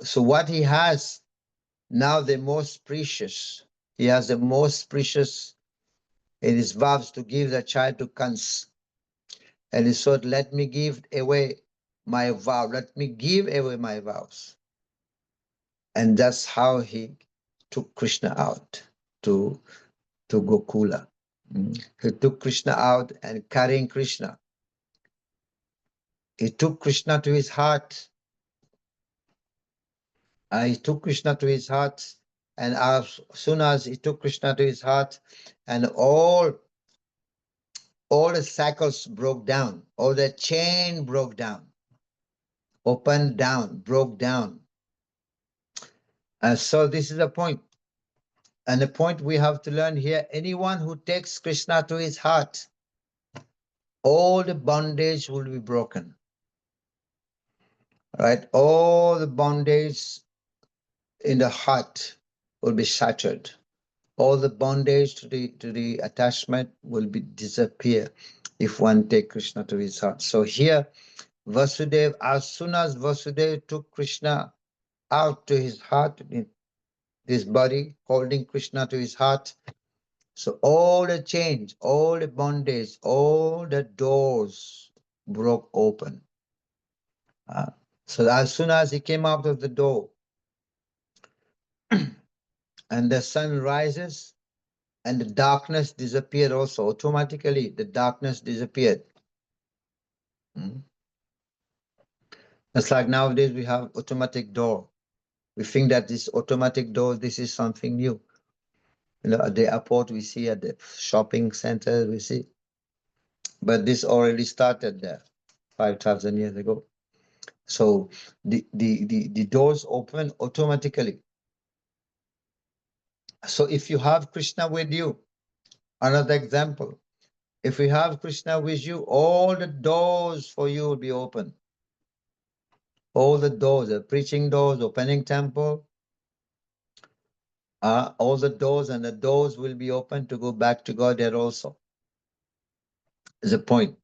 So what he has now, the most precious, he has the most precious in his vows to give the child to Kans. And he said, let me give away my vow. Let me give away my vows. And that's how he took Krishna out to Gokula. He took Krishna out and carrying Krishna. He took Krishna to his heart. He took Krishna to his heart. And as soon as he took Krishna to his heart, and all the shackles broke down, all the chain broke down, opened down, broke down. And so this is the point. And the point we have to learn here, anyone who takes Krishna to his heart, all the bondage will be broken. Right? All the bondage in the heart will be shattered. All the bondage to the attachment will be disappear if one take Krishna to his heart. So here, Vasudeva, as soon as Vasudeva took Krishna out to his heart, in his body, holding Krishna to his heart, so all the chains, all the bondage, all the doors broke open. So as soon as he came out of the door and the sun rises and the darkness disappeared also, automatically the darkness disappeared. It's like nowadays we have automatic door. We think that this automatic door, this is something new. You know, at the airport we see, at the shopping center we see. But this already started there 5,000 years ago. So the doors open automatically. So if you have Krishna with you, another example, if we have Krishna with you, all the doors for you will be open. All the doors, the preaching doors, opening temple, all the doors, and the doors will be open to go back to God there also. Is a point.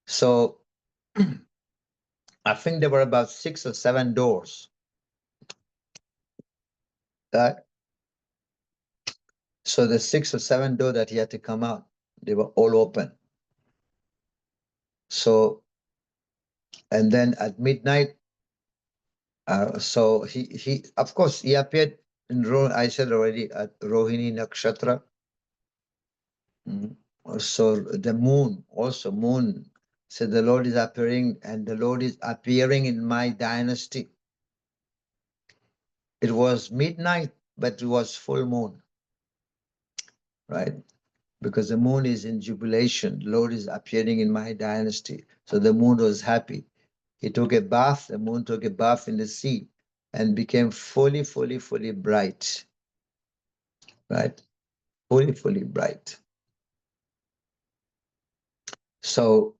So I think there were about 6 or 7 doors. So the 6 or 7 doors that he had to come out, they were all open. So, and then at midnight, so he of course he appeared in I said already at Rohini Nakshatra. So the moon, also moon, said the Lord is appearing, and the Lord is appearing in my dynasty. It was midnight, but it was full moon, right? Because the moon is in jubilation. The Lord is appearing in my dynasty. So the moon was happy. He took a bath, the moon took a bath in the sea and became fully bright, right? Fully bright. So,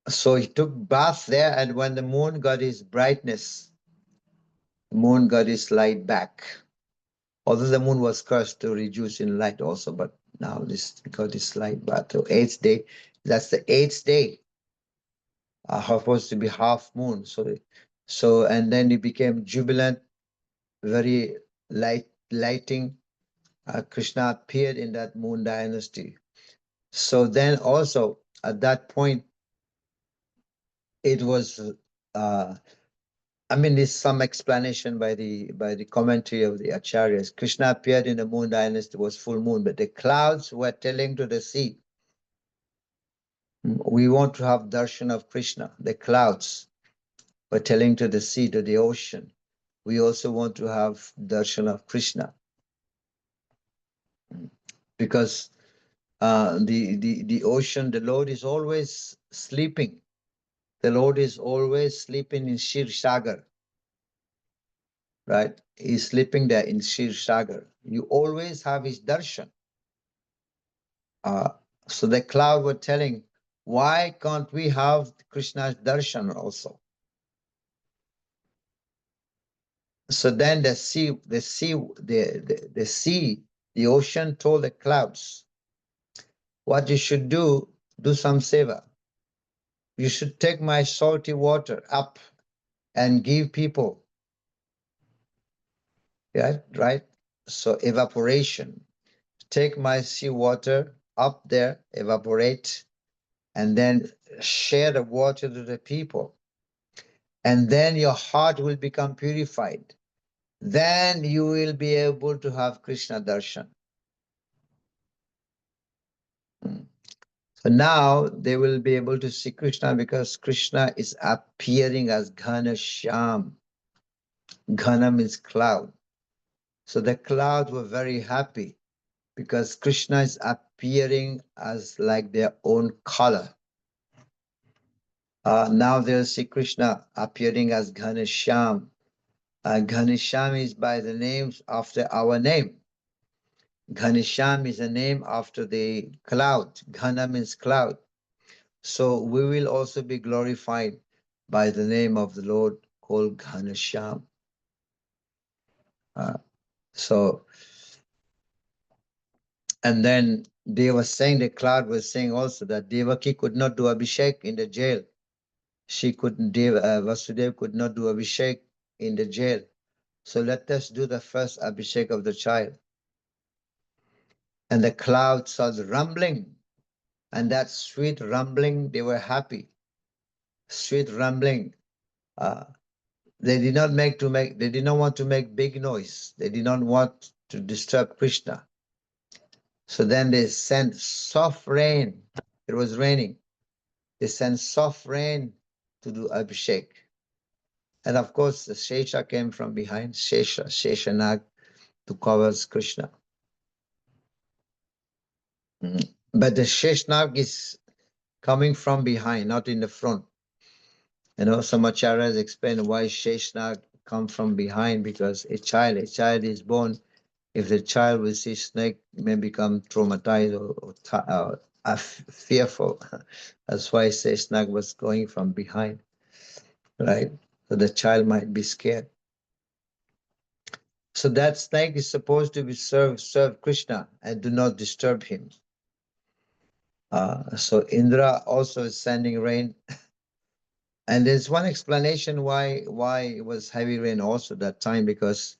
so he took bath there, and when the moon got his brightness, the moon got his light back. Although the moon was cursed to reduce in light also, but now this got his light back. So 8th day, that's the 8th day. Supposed to be half moon. So and then he became jubilant, very lighting. Krishna appeared in that moon dynasty. So then also at that point, it was, I mean, there's some explanation by the commentary of the acharyas. Krishna appeared in the moon dynasty, was full moon, but the clouds were telling to the sea, we want to have darshan of Krishna. The clouds were telling to the sea, to the ocean, we also want to have darshan of Krishna. Because the ocean, the Lord is always sleeping. The Lord is always sleeping in Shir Sagar, right? He's sleeping there in Shir Sagar. You always have his darshan. So the cloud were telling, why can't we have Krishna's darshan also? So then the ocean told the clouds, what you should do some seva. You should take my salty water up and give people. Yeah, right? So evaporation. Take my sea water up there, evaporate, and then share the water to the people. And then your heart will become purified. Then you will be able to have Krishna darshan. So now they will be able to see Krishna because Krishna is appearing as Ghana Shyam. Ghana means cloud. So the clouds were very happy because Krishna is appearing as like their own color. Now they'll see Krishna appearing as Ghana Shyam, Ghanesham is by the names after our name. Ghanesham is a name after the cloud. Ghana means cloud. So we will also be glorified by the name of the Lord called Ghanesham. So, and then they were saying, the cloud was saying also that Devaki could not do Abhishek in the jail. She couldn't, Vasudeva could not do Abhishek in the jail. So let us do the first Abhishek of the child. And the cloud started rumbling. And that sweet rumbling, they were happy. Sweet rumbling. They did not they did not want to make big noise. They did not want to disturb Krishna. So then they sent soft rain. It was raining. They sent soft rain to do Abhishek. And of course, the Shesha came from behind, Sheshanag, to cover Krishna. But the Sheshanag is coming from behind, not in the front. You know, some acharyas explain why Sheshanag come from behind, because a child is born. If the child will see snake, may become traumatized or fearful. That's why Sheshanag was going from behind, right? So the child might be scared. So that snake is supposed to be serve Krishna and do not disturb him. So Indra also is sending rain. And there's one explanation why it was heavy rain also that time, because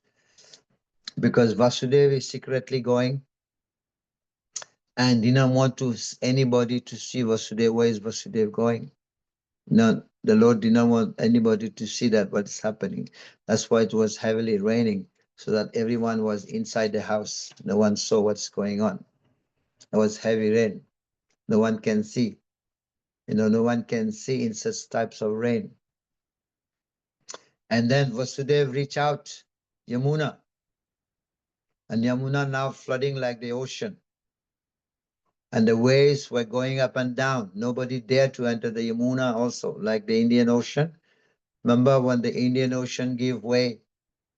Vasudeva is secretly going and didn't want anybody to see Vasudeva. Where is Vasudeva going? No, the Lord did not want anybody to see that what's happening. That's why it was heavily raining, so that everyone was inside the house. No one saw what's going on. It was heavy rain. No one can see. No one can see in such types of rain. And then Vasudeva reached out Yamuna. And Yamuna now flooding like the ocean. And the waves were going up and down. Nobody dared to enter the Yamuna also, like the Indian Ocean. Remember when the Indian Ocean gave way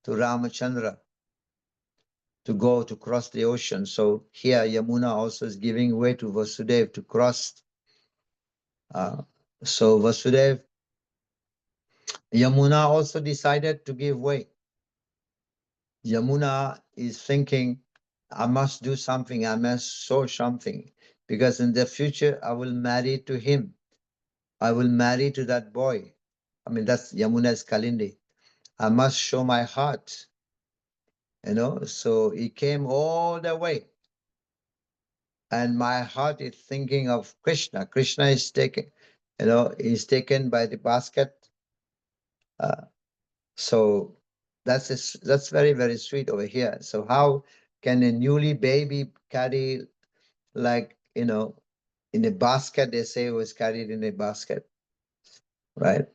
to Ramachandra to cross the ocean. So here Yamuna also is giving way to Vasudeva to cross. So Vasudeva, Yamuna also decided to give way. Yamuna is thinking, I must do something, I must show something, because in the future I will marry to him. I will marry to that boy. I mean, that's Yamuna's Kalindi. I must show my heart. So he came all the way. And my heart is thinking of Krishna. Krishna is taken, is taken by the basket. So that's very, very sweet over here. So how can a newly baby carry, like, in a basket? They say it was carried in a basket, right?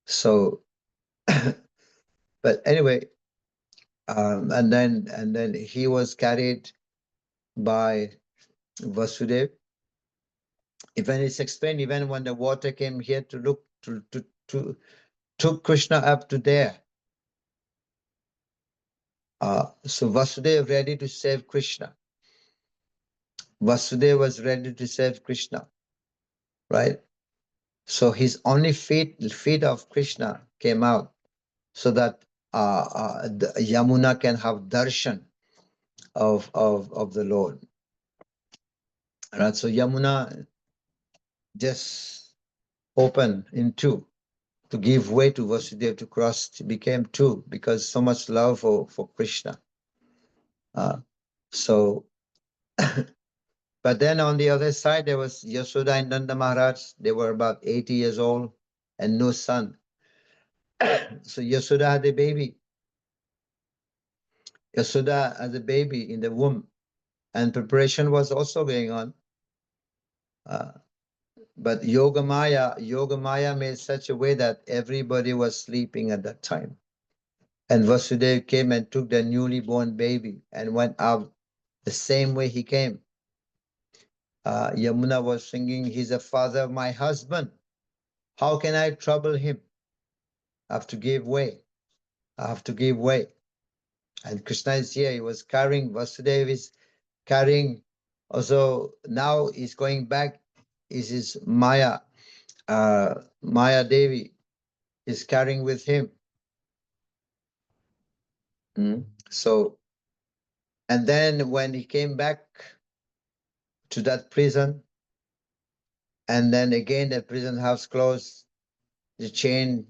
So, but anyway, and then he was carried by Vasudeva. Even it's explained, even when the water came here to look to took Krishna up to there. So Vasudeva ready to save Krishna. Vasudeva was ready to save Krishna, right? So his only feet of Krishna came out, so that Yamuna can have darshan of the Lord. Right? So Yamuna just opened in two to give way to Vasudeva to cross. It became two because so much love for Krishna. So but then on the other side, there was Yashoda and Nanda Maharaj. They were about 80 years old and no son. So Yashoda had a baby. Yashoda had a baby in the womb. And preparation was also going on. But Yogamaya made such a way that everybody was sleeping at that time. And Vasudeva came and took the newly born baby and went out the same way he came. Yamuna was singing, he's the father of my husband. How can I trouble him? I have to give way. I have to give way. And Krishna is here. He was carrying, Vasudeva is carrying. Also, now he's going back. Is his Maya, Maya Devi is carrying with him. So, and then when he came back to that prison, and then again the prison house closed, the chain,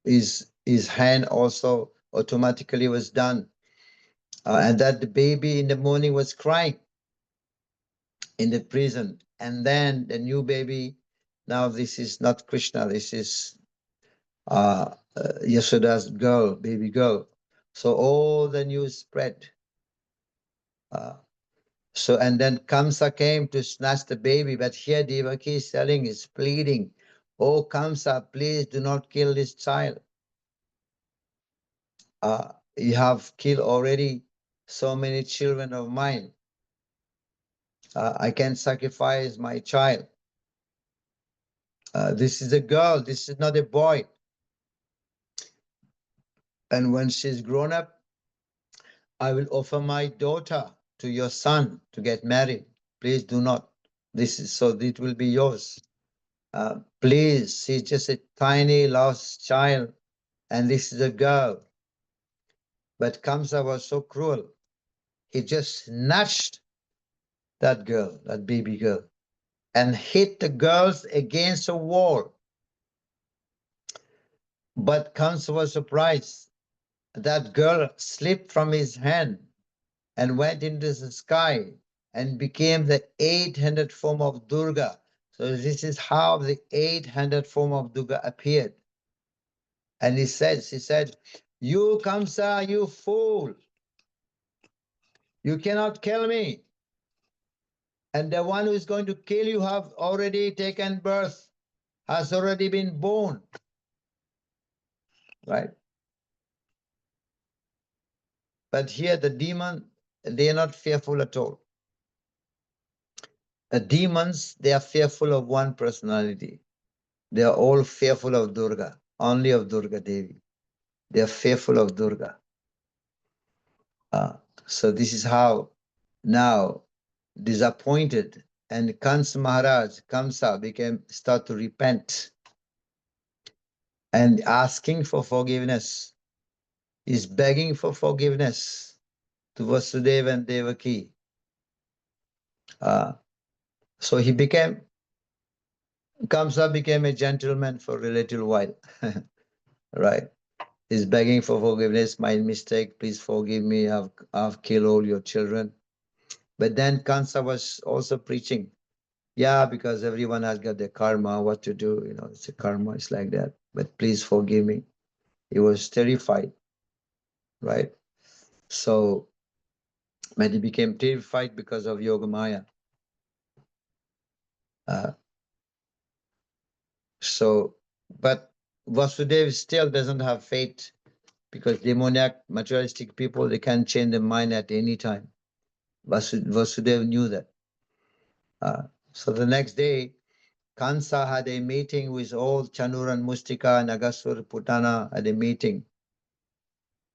his hand also automatically was done. And that the baby in the morning was crying in the prison. And then the new baby, now this is not Krishna, this is Yashoda's girl, baby girl. So all the news spread. So, and then Kamsa came to snatch the baby, but here Devaki is telling, is pleading, oh Kamsa, please do not kill this child. You have killed already so many children of mine. I can sacrifice my child. This is a girl, this is not a boy. And when she's grown up, I will offer my daughter to your son to get married. Please do not. This is so it will be yours. Please, she's just a tiny lost child, and this is a girl. But Kamsa was so cruel. He just snatched that girl, that baby girl, and hit the girls against a wall. But Kamsa was surprised. That girl slipped from his hand and went into the sky and became the 800 form of Durga. So this is how the 800 form of Durga appeared. And she said, you Kamsa, you fool, you cannot kill me. And the one who is going to kill you have already taken birth, has already been born. Right? But here the demon, they are not fearful at all. The demons, they are fearful of one personality. They are all fearful of Durga, only of Durga Devi. They are fearful of Durga. So this is how now disappointed, and Kans Maharaj, Kamsa, start to repent and asking for forgiveness. He's begging for forgiveness to Vasudeva and Devaki. So Kamsa became a gentleman for a little while. Right? He's begging for forgiveness. My mistake, please forgive me. I've killed all your children. But then Kamsa was also preaching. Yeah, because everyone has got their karma, what to do, it's a karma, it's like that. But please forgive me. He was terrified, right? So, but he became terrified because of Yogamaya. But Vasudeva still doesn't have faith, because demoniac, materialistic people, they can change their mind at any time. Vasudeva knew that. So the next day, Kansa had a meeting with all Chanuran, Mustika, Nagasur, Putana at a meeting.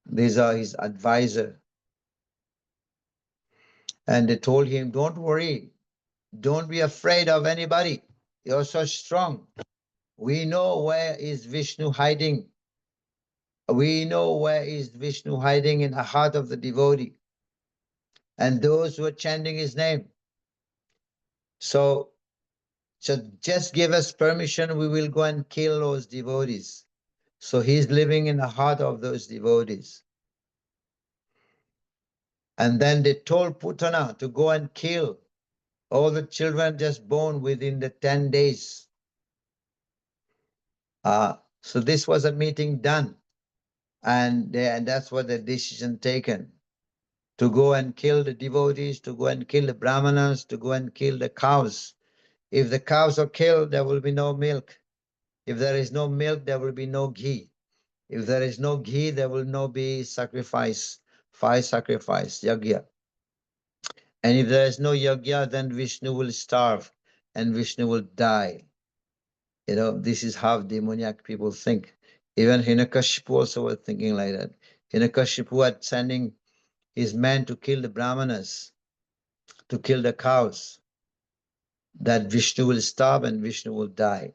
These are his advisors. And they told him, don't worry, don't be afraid of anybody. You're so strong. We know where is Vishnu hiding. We know where is Vishnu hiding in the heart of the devotee and those who are chanting his name. So just give us permission, we will go and kill those devotees. So he's living in the heart of those devotees. And then they told Putana to go and kill all the children just born within the 10 days. So this was a meeting done. And that's what the decision taken. To go and kill the devotees, to go and kill the brahmanas, to go and kill the cows. If the cows are killed, there will be no milk. If there is no milk, there will be no ghee. If there is no ghee, there will not be sacrifice, fire sacrifice, yajna. And if there is no yajna, then Vishnu will starve and Vishnu will die. This is how demoniac people think. Even Hiranyakashipu also was thinking like that. Hiranyakashipu was sending his men to kill the Brahmanas, to kill the cows, that Vishnu will stop and Vishnu will die.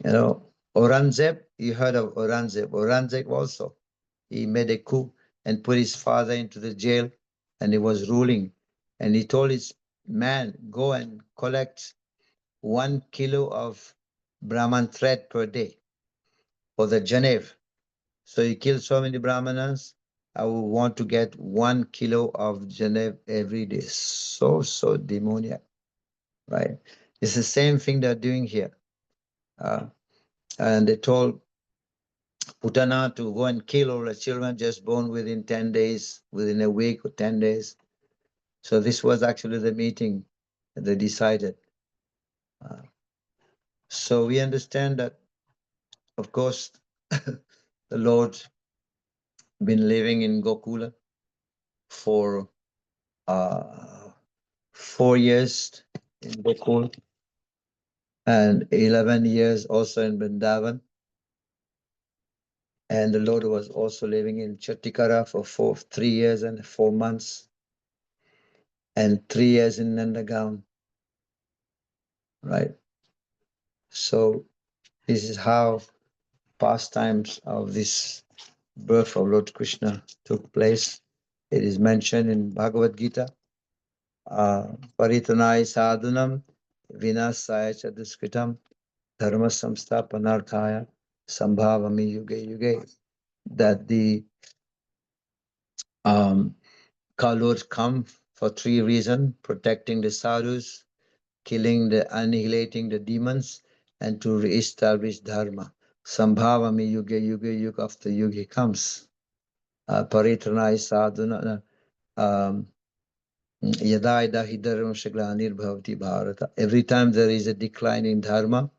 You know, Aurangzeb, you heard of Aurangzeb. Aurangzeb also, he made a coup and put his father into the jail, and he was ruling. And he told his man, go and collect 1 kilo of Brahman thread per day for the Janev. So he killed so many Brahmanas. I would want to get 1 kilo of Janev every day. So demoniac, right? It's the same thing they're doing here. And they told Putana to go and kill all the children just born within 10 days, within a week or 10 days. So this was actually the meeting that they decided. So we understand that, of course, the Lord been living in Gokula for 4 years in Gokul and 11 years also in Vrindavan. And the Lord was also living in Chattikara for 3 years and 4 months, and 3 years in Nandagaon, right? So this is how pastimes of this birth of Lord Krishna took place. It is mentioned in Bhagavad Gita, Paritanai sadhunam vinasaya chaduskritam dharma samsthapanarthaya sambhavami yuge yuge, that the Lord come for 3 reasons: protecting the sadhus, annihilating the demons, and to re-establish dharma. Sambhavami yuge yuge, yuge after yuge he comes. Paritranai sadhuna yada idahi dharma shaglanir bhavati bharata. Every time there is a decline in dharma,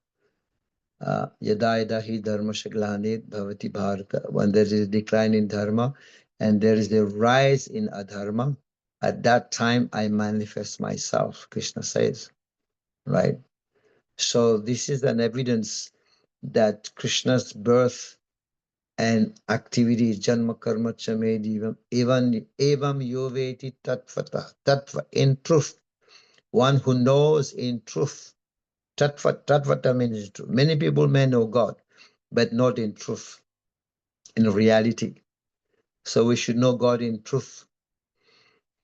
yada idahi dharma shaglanir bhavati bharata. When there is a decline in dharma and there is a rise in adharma, at that time I manifest myself, Krishna says, right? So this is an evidence that Krishna's birth and activity, Janma Karma Chamedivam, evam yoveti tattvata, tattva, in truth, one who knows in truth. Tattvata means truth. Many people may know God, but not in truth, in reality. So we should know God in truth,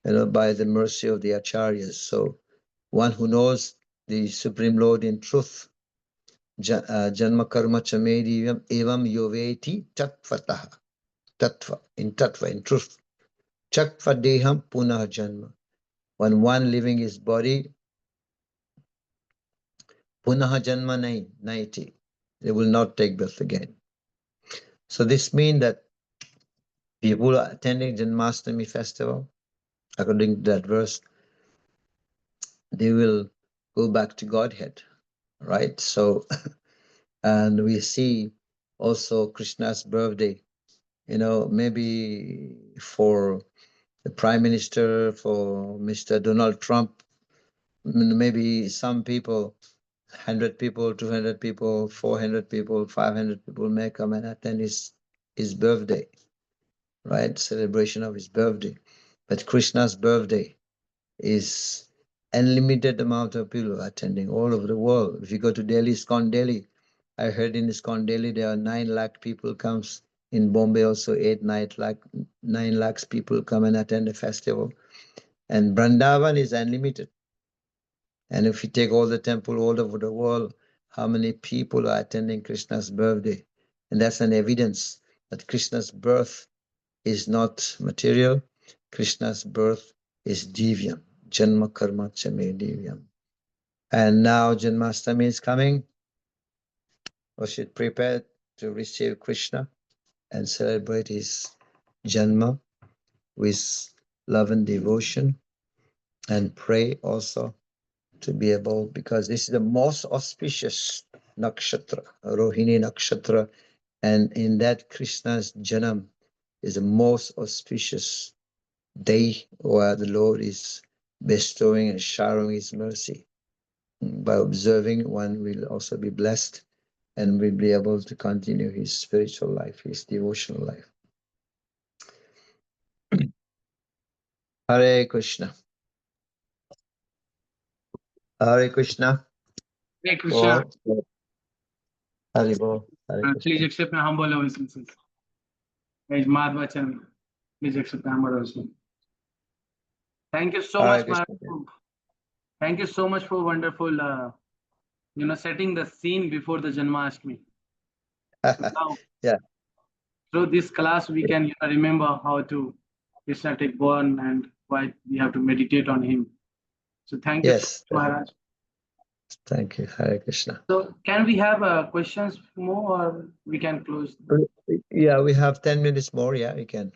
by the mercy of the Acharyas. So one who knows the Supreme Lord in truth, Janma Karma Chamedivam, evam yoveti tattvata, tattva, in truth. Chakva deham punah janma. When one leaving his body, punah janma naiti. They will not take birth again. So this means that people attending Janmashtami festival, according to that verse, they will go back to Godhead, right? So, and we see also Krishna's birthday, maybe for the Prime Minister, for Mr. Donald Trump, maybe some people, 100 people, 200 people, 400 people, 500 people may come and attend his birthday, right? Celebration of his birthday. But Krishna's birthday is unlimited amount of people attending all over the world. If you go to Delhi, ISKCON Delhi, I heard in ISKCON Delhi there are 9 lakh people comes. In Bombay also 9 lakhs people come and attend the festival. And Vrindavan is unlimited. And if you take all the temple all over the world, how many people are attending Krishna's birthday? And that's an evidence that Krishna's birth is not material. Krishna's birth is divyam. Janma karma chame divyam. And now Janmashtami is coming. We should prepare to receive Krishna and celebrate his Janma with love and devotion, and pray also to be able, because this is the most auspicious nakshatra, Rohini nakshatra, and in that Krishna's Janam is the most auspicious day where the Lord is bestowing and showering his mercy. By observing, one will also be blessed and will be able to continue his spiritual life, his devotional life. Hare Krishna. Hare Krishna. Hare Krishna. Hare Bol. Hare Krishna. Please accept my humble obeisances. Guys, Mahatma Chan, please accept my humble obeisances. Thank you so Hare much, Maharaj. Krishna. Thank you so much for wonderful, setting the scene before the Janmashtami. So now, Yeah. through this class, we can remember how to Krishna take born and why we have to meditate on him. So thank you so Yes. much, Maharaj. Thank you. Hare Krishna. So can we have questions more, or we can close? Yeah, we have 10 minutes more. Yeah, we can.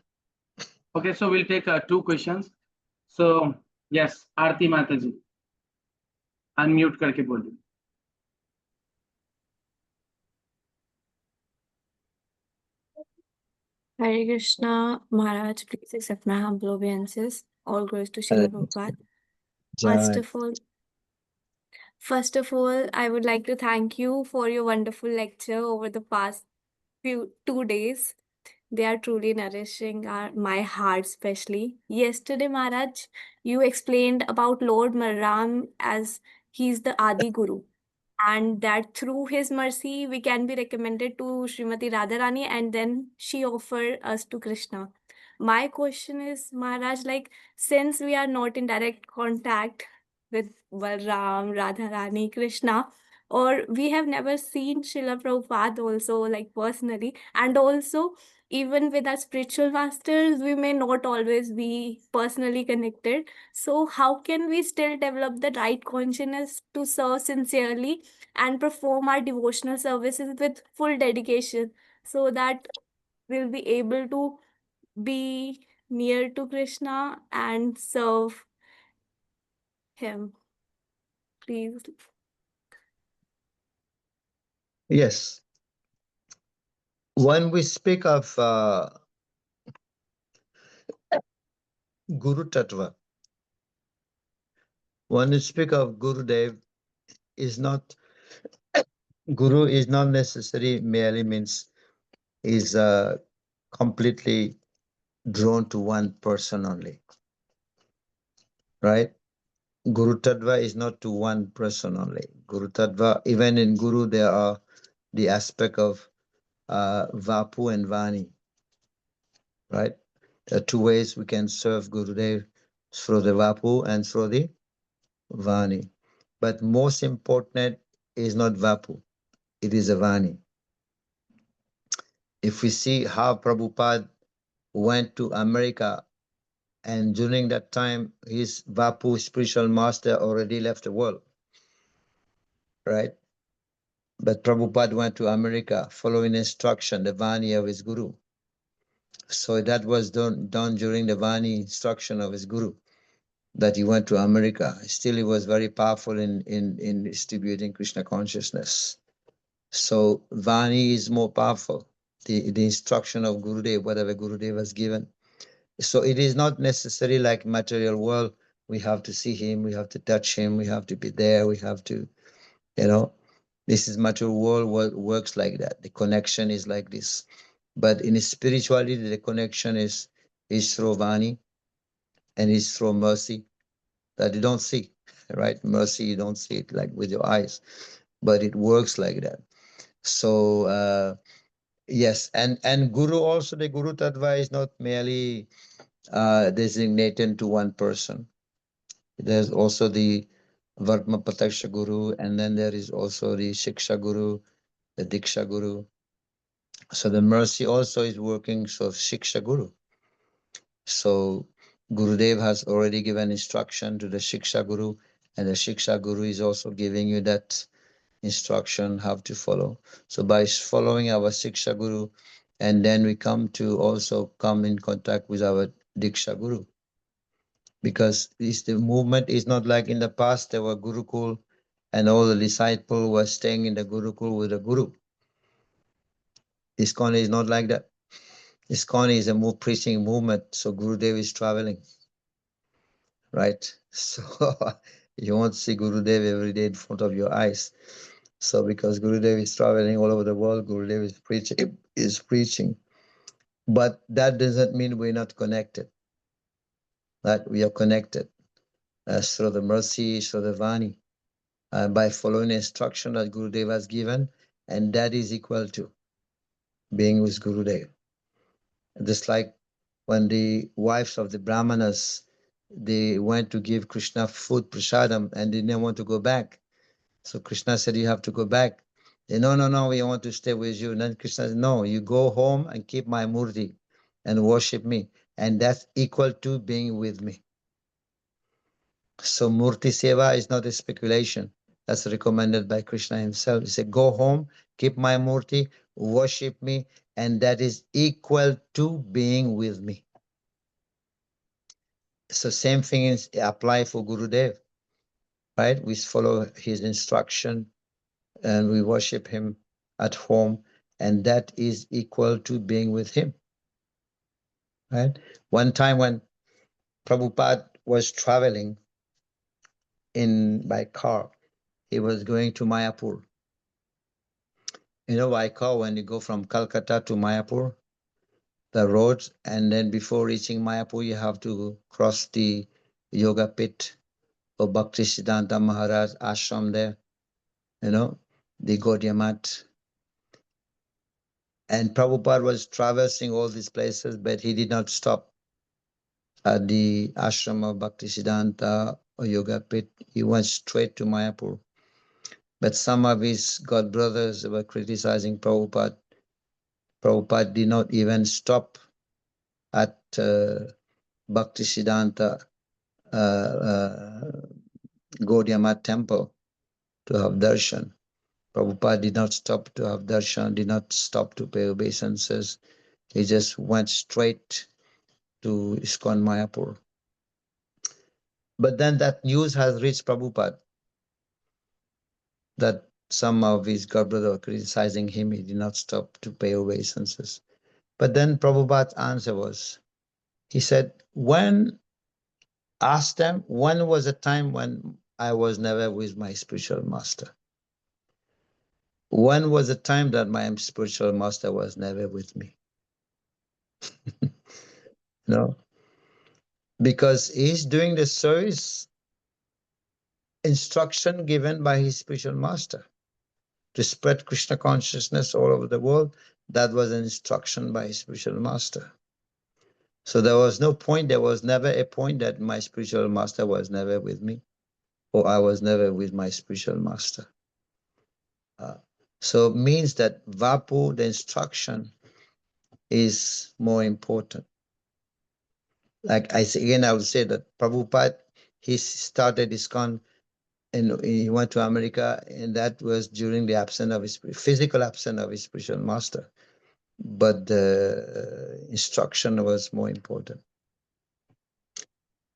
Okay, so we'll take 2 questions. So yes, Aarti Mataji, unmute करके बोलिए. Hare Krishna, Maharaj, please accept my humble obeisances. All glories to Srila Prabhupada. Jai. First of all, I would like to thank you for your wonderful lecture over the past 2 days. They are truly nourishing my heart, especially. Yesterday, Maharaj, you explained about Lord Ram as he's the Adi Guru, and that through his mercy we can be recommended to Srimati Radharani, and then she offered us to Krishna. My question is, Maharaj, like, since we are not in direct contact with Balram, Radharani, Krishna, or we have never seen Srila Prabhupada also, like, personally, and also even with our spiritual masters, we may not always be personally connected. So, how can we still develop the right consciousness to serve sincerely and perform our devotional services with full dedication so that we'll be able to be near to Krishna and serve him? Please. Yes. When we speak of Guru Tattva, when we speak of Gurudev, is not Guru is not necessarily merely means is completely drawn to one person only, right? Guru Tattva is not to one person only. Guru Tattva, even in Guru, there are the aspect of Vapu and Vani, right? There are 2 ways we can serve Gurudev, through the Vapu and through the Vani. But most important is not Vapu, it is a Vani. If we see how Prabhupada went to America, and during that time, his Vapu spiritual master already left the world, right? But Prabhupada went to America following instruction, the Vani of his Guru. So that was done during the Vani instruction of his Guru, that he went to America. Still, he was very powerful in distributing Krishna consciousness. So Vani is more powerful, the instruction of Gurudev, whatever Gurudev has given. So it is not necessarily like material world. We have to see him, we have to touch him, we have to be there, we have to, this is material world works like that. The connection is like this. But in spirituality, the connection is through Vani and is through mercy that you don't see, right? Mercy, you don't see it like with your eyes, but it works like that. So, yes, and Guru also, the Guru Tattva is not merely designated to one person. There's also the Varma Pataksha Guru, and then there is also the Shiksha Guru, the Diksha Guru. So the mercy also is working, so Shiksha Guru. So Gurudev has already given instruction to the Shiksha Guru, and the Shiksha Guru is also giving you that instruction how to follow. So by following our Shiksha Guru, and then we come in contact with our Diksha Guru. Because the movement is not like in the past, there were Gurukul, and all the disciples were staying in the Gurukul with the Guru. ISKCON is not like that. ISKCON is a preaching movement, so Gurudev is traveling, right? So you won't see Gurudev every day in front of your eyes. So because Gurudev is traveling all over the world, Gurudev is preaching. But that doesn't mean we're not connected. That we are connected through the mercy, through the Vani, by following the instruction that Gurudev has given, and that is equal to being with Gurudev. Just like when the wives of the Brahmanas, they went to give Krishna food, prasadam, and they didn't want to go back. So Krishna said, you have to go back. They, no, we want to stay with you. And then Krishna said, no, you go home and keep my murti and worship me. And that's equal to being with me. So murti seva is not a speculation. That's recommended by Krishna himself. He said, go home, keep my murti, worship me, and that is equal to being with me. So same thing is apply for Gurudev, right? We follow his instruction and we worship him at home, and that is equal to being with him, right? One time when Prabhupada was traveling by car, he was going to Mayapur. You know, by car, when you go from Calcutta to Mayapur, the roads, and then before reaching Mayapur, you have to cross the yoga pit of Bhaktisiddhanta Maharaj ashram there, you know, the Gaudiya Math. And Prabhupada was traversing all these places, but he did not stop at the ashram of Bhaktisiddhanta or Yoga Pit. He went straight to Mayapur. But some of his god brothers were criticizing Prabhupada. Prabhupada did not even stop at Bhaktisiddhanta Gaudiya Math temple to have darshan. Prabhupada did not stop to have darshan, did not stop to pay obeisances. He just went straight to ISKCON Mayapur. But then that news has reached Prabhupada that some of his godbrothers were criticizing him. He did not stop to pay obeisances. But then Prabhupada's answer was, he said, ask them, when was a time when I was never with my spiritual master? When was a time that my spiritual master was never with me? No, because he's doing the service instruction given by his spiritual master to spread Krishna consciousness all over the world. That was an instruction by his spiritual master. So there was never a point that my spiritual master was never with me, or I was never with my spiritual master. So it means that Vapu, the instruction, is more important. Like I would say that Prabhupada, he started ISKCON and he went to America, and that was during the physical absence of his spiritual master. But the instruction was more important.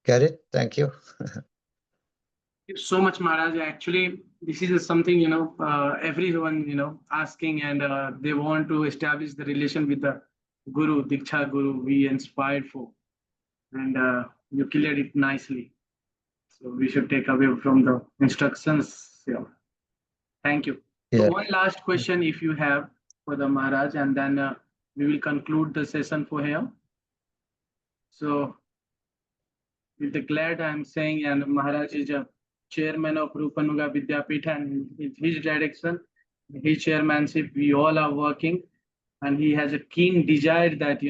Get it? Thank you. Thank you so much, Maharaj. Actually, this is something, everyone, asking, and they want to establish the relation with the Guru, Diksha Guru we inspired for. And you cleared it nicely. So we should take away from the instructions. Yeah. Thank you. Yeah. So one last question, if you have, for the Maharaj, and then we will conclude the session for him. So with the glad I'm saying, and Maharaj is a chairman of Rupanuga Vidyapitha, and in his direction, his chairmanship, we all are working, and he has a keen desire that,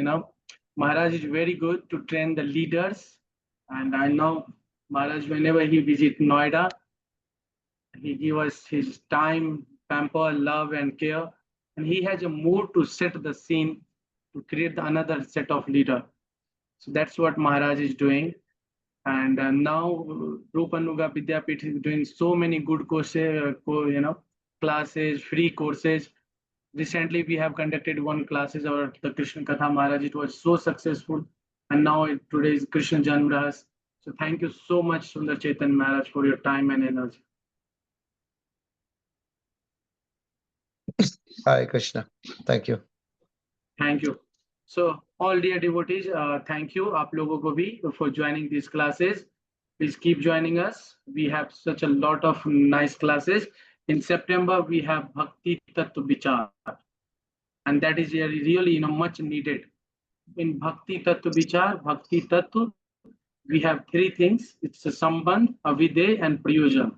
Maharaj is very good to train the leaders. And I know Maharaj, whenever he visits Noida, he gives us his time, pamper, love, and care. And he has a mood to set the scene to create another set of leader. So that's what Maharaj is doing. And now Rupanuga Vidyapitha is doing so many good courses, classes, free courses. Recently, we have conducted one classes about the Krishna Katha Maharaj. It was so successful. And now today is Krishna Janma. So thank you so much, Sundar Chaitanya Maharaj, for your time and energy. Hare Krishna. Thank you. Thank you. So all dear devotees, thank you आप लोगों को भी for joining these classes. Please keep joining us. We have such a lot of nice classes. In September, we have Bhakti Tattva Vichar, and that is really much needed. In Bhakti Tattva Vichar, Bhakti Tattva, we have three things. It's a Sambandh, Avideya, and Prayojan.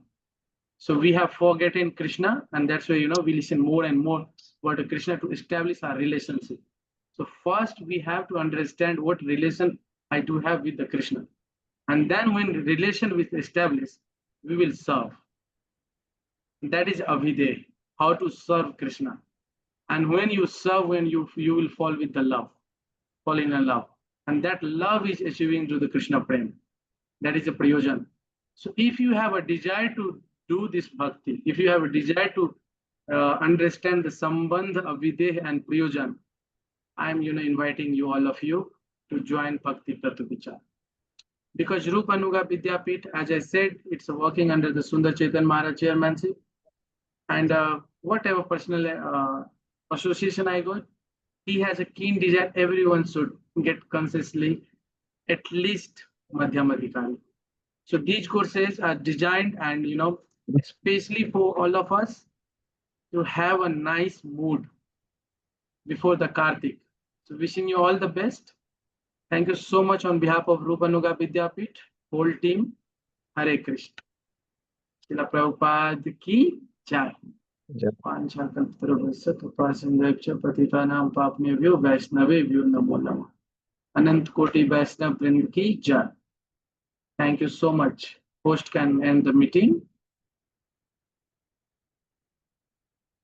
So we have forgotten Krishna, and that's why we listen more and more about Krishna to establish our relationship. So first we have to understand what relation I do have with the Krishna. And then when relation is established, we will serve. That is Avideya, how to serve Krishna. And when you serve, when you will fall with the love, fall in a love. And that love is achieving through the Krishna Prem. That is a Prayojan. So if you have a desire to do this bhakti, if you have a desire to understand the Sambandh, Avideya, and Prayojan, I'm inviting you, all of you, to join Bhakti Tattva Vichar. Because Rupanuga Vidyapitha, as I said, it's working under the Sundar Chaitanya Maharaj chairmanship. And whatever personal association I got, he has a keen desire everyone should get consciously at least Madhyam Adhikari. So these courses are designed and especially for all of us to have a nice mood before the Kartik. So wishing you all the best. Thank you so much on behalf of Rupanuga Vidyapitha, whole team. Hare Krishna. Srila Prabhupada ki jai. Patitanam papmebhyo Vaishnavebhyo namo namah. Anant Koti Vaishnav Vrind ki jai. Thank you so much. Host can end the meeting.